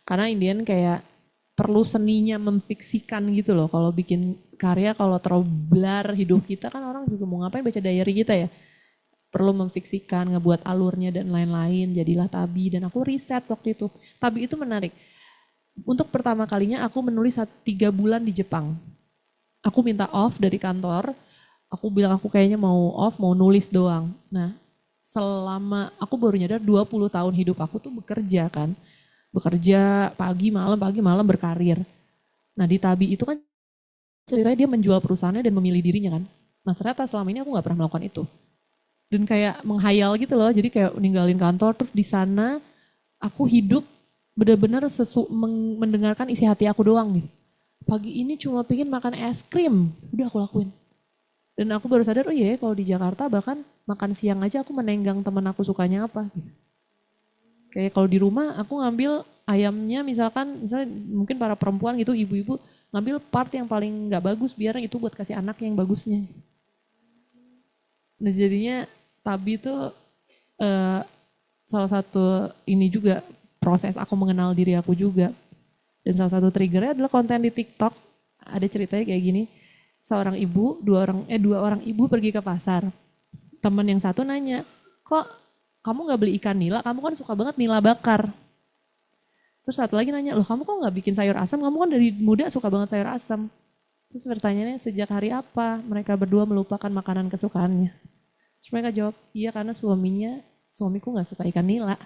Speaker 5: Karena Indian kayak perlu seninya memfiksikan gitu loh. Kalau bikin karya, kalau terlalu blur hidup kita kan orang juga mau ngapain baca diary kita ya. Perlu memfiksikan, ngebuat alurnya dan lain-lain. Jadilah Tabi dan aku riset waktu itu. Tabi itu menarik. Untuk pertama kalinya aku menulis 3 bulan di Jepang. Aku minta off dari kantor, aku bilang aku kayaknya mau off, mau nulis doang. Nah selama, aku baru nyadar 20 tahun hidup aku tuh bekerja kan. Bekerja pagi malam berkarir. Nah di Tabi itu kan ceritanya dia menjual perusahaannya dan memilih dirinya kan. Nah ternyata selama ini aku gak pernah melakukan itu. Dan kayak menghayal gitu loh, jadi kayak ninggalin kantor terus di sana aku hidup benar-benar mendengarkan isi hati aku doang gitu. Pagi ini cuma pengen makan es krim, udah aku lakuin. Dan aku baru sadar, oh iya ya kalau di Jakarta bahkan makan siang aja aku menenggang teman aku sukanya apa. Gitu. Kayak kalau di rumah aku ngambil ayamnya misalnya mungkin para perempuan gitu, ibu-ibu ngambil part yang paling gak bagus biar itu buat kasih anak yang bagusnya. Nah jadinya Tabi itu salah satu ini juga proses aku mengenal diri aku juga. Dan salah satu triggernya adalah konten di TikTok. Ada ceritanya kayak gini. Seorang ibu, dua orang ibu pergi ke pasar. Temen yang satu nanya, kok kamu gak beli ikan nila? Kamu kan suka banget nila bakar. Terus satu lagi nanya, loh kamu kok gak bikin sayur asam? Kamu kan dari muda suka banget sayur asam. Terus pertanyaannya, sejak hari apa mereka berdua melupakan makanan kesukaannya? Terus mereka jawab, iya karena suamiku gak suka ikan nila.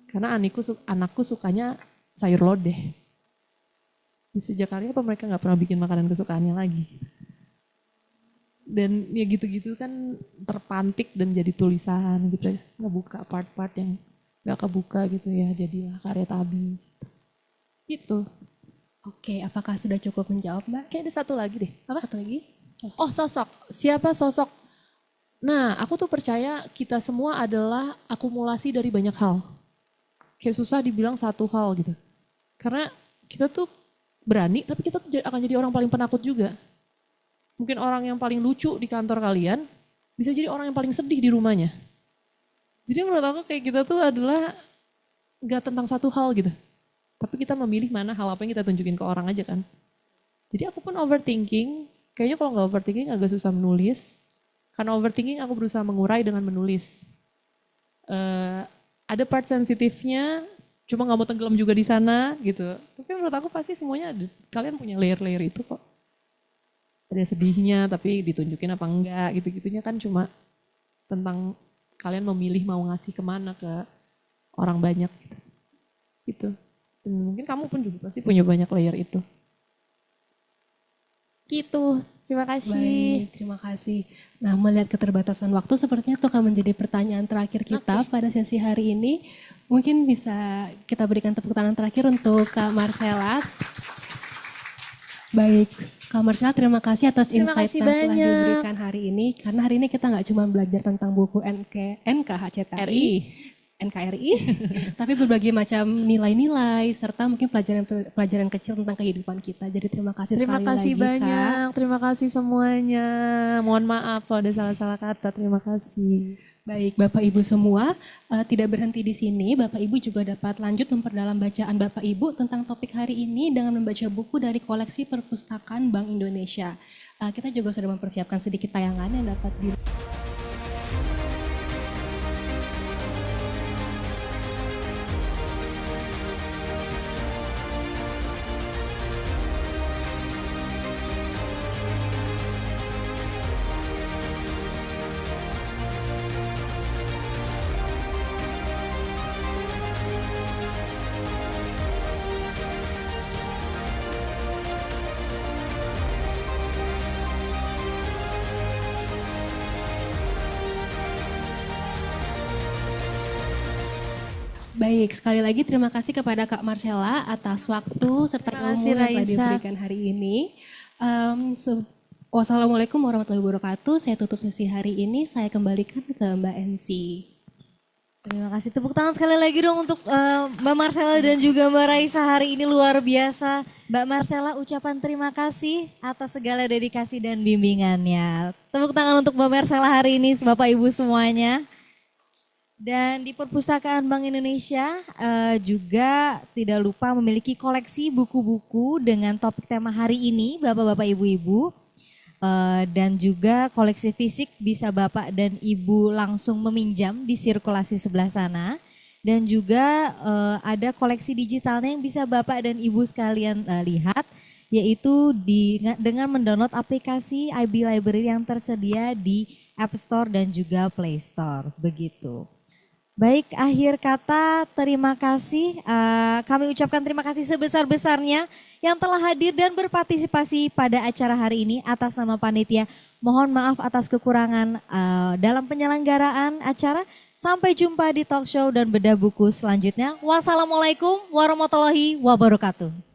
Speaker 5: Karena anakku sukanya sayur lodeh. Sejak hari apa mereka gak pernah bikin makanan kesukaannya lagi. Dan ya gitu-gitu kan terpantik dan jadi tulisan gitu ya. Ngebuka part-part yang gak kebuka gitu ya, jadilah karya Tabi. Gitu.
Speaker 4: Oke, apakah sudah cukup menjawab, Mbak?
Speaker 5: Kayak ada satu lagi deh. Apa?
Speaker 4: Satu lagi?
Speaker 5: Oh, sosok. Siapa sosok? Nah, aku tuh percaya kita semua adalah akumulasi dari banyak hal. Kayak susah dibilang satu hal gitu. Karena kita tuh berani, tapi kita tuh akan jadi orang paling penakut juga. Mungkin orang yang paling lucu di kantor kalian, bisa jadi orang yang paling sedih di rumahnya. Jadi menurut aku kayak kita tuh adalah gak tentang satu hal gitu. Tapi kita memilih mana hal apa yang kita tunjukin ke orang aja kan. Jadi aku pun overthinking, kayaknya kalau gak overthinking agak susah menulis. Karena overthinking aku berusaha mengurai dengan menulis. Ada part sensitifnya, cuma gak mau tenggelam juga di sana gitu. Tapi menurut aku pasti semuanya ada, kalian punya layer-layer itu kok. Ada sedihnya tapi ditunjukin apa enggak gitu-gitunya kan cuma tentang kalian memilih mau ngasih kemana ke orang banyak gitu. Gitu. Dan mungkin kamu pun juga pasti punya banyak layer itu. Gitu. Terima kasih.
Speaker 4: Baik, terima kasih. Nah, melihat keterbatasan waktu sepertinya itu akan menjadi pertanyaan terakhir kita pada sesi hari ini. Mungkin bisa kita berikan tepuk tangan terakhir untuk Kak Marcella. Baik, Kak Marcella, terima kasih atas insight yang telah diberikan hari ini. Karena hari ini kita nggak cuma belajar tentang buku NKHCTI, NKRI, tapi berbagai macam nilai-nilai serta mungkin pelajaran kecil tentang kehidupan kita. Jadi terima kasih sekali lagi, Kak.
Speaker 5: Terima kasih banyak, terima kasih semuanya. Mohon maaf kalau ada salah-salah kata, terima kasih.
Speaker 4: Baik, Bapak Ibu semua, tidak berhenti di sini. Bapak Ibu juga dapat lanjut memperdalam bacaan Bapak Ibu tentang topik hari ini dengan membaca buku dari koleksi perpustakaan Bank Indonesia. Kita juga sudah mempersiapkan sedikit tayangan yang dapat di... Baik, sekali lagi terima kasih kepada Kak Marcella atas waktu serta ilmu yang telah diberikan hari ini. Wassalamualaikum warahmatullahi wabarakatuh. Saya tutup sesi hari ini, saya kembalikan ke Mbak MC.
Speaker 1: Terima kasih, tepuk tangan sekali lagi dong untuk Mbak Marcella dan juga Mbak Raisa, hari ini luar biasa. Mbak Marcella, ucapan terima kasih atas segala dedikasi dan bimbingannya. Tepuk tangan untuk Mbak Marcella hari ini, Bapak Ibu semuanya. Dan di Perpustakaan Bank Indonesia juga tidak lupa memiliki koleksi buku-buku dengan topik tema hari ini, Bapak-Bapak Ibu-Ibu. Dan juga koleksi fisik bisa Bapak dan Ibu langsung meminjam di sirkulasi sebelah sana. Dan juga ada koleksi digitalnya yang bisa Bapak dan Ibu sekalian lihat, yaitu dengan mendownload aplikasi IB Library yang tersedia di App Store dan juga Play Store. Begitu. Baik, akhir kata terima kasih. Kami ucapkan terima kasih sebesar-besarnya yang telah hadir dan berpartisipasi pada acara hari ini atas nama panitia. Mohon maaf atas kekurangan dalam penyelenggaraan acara. Sampai jumpa di talk show dan bedah buku selanjutnya. Wassalamualaikum warahmatullahi wabarakatuh.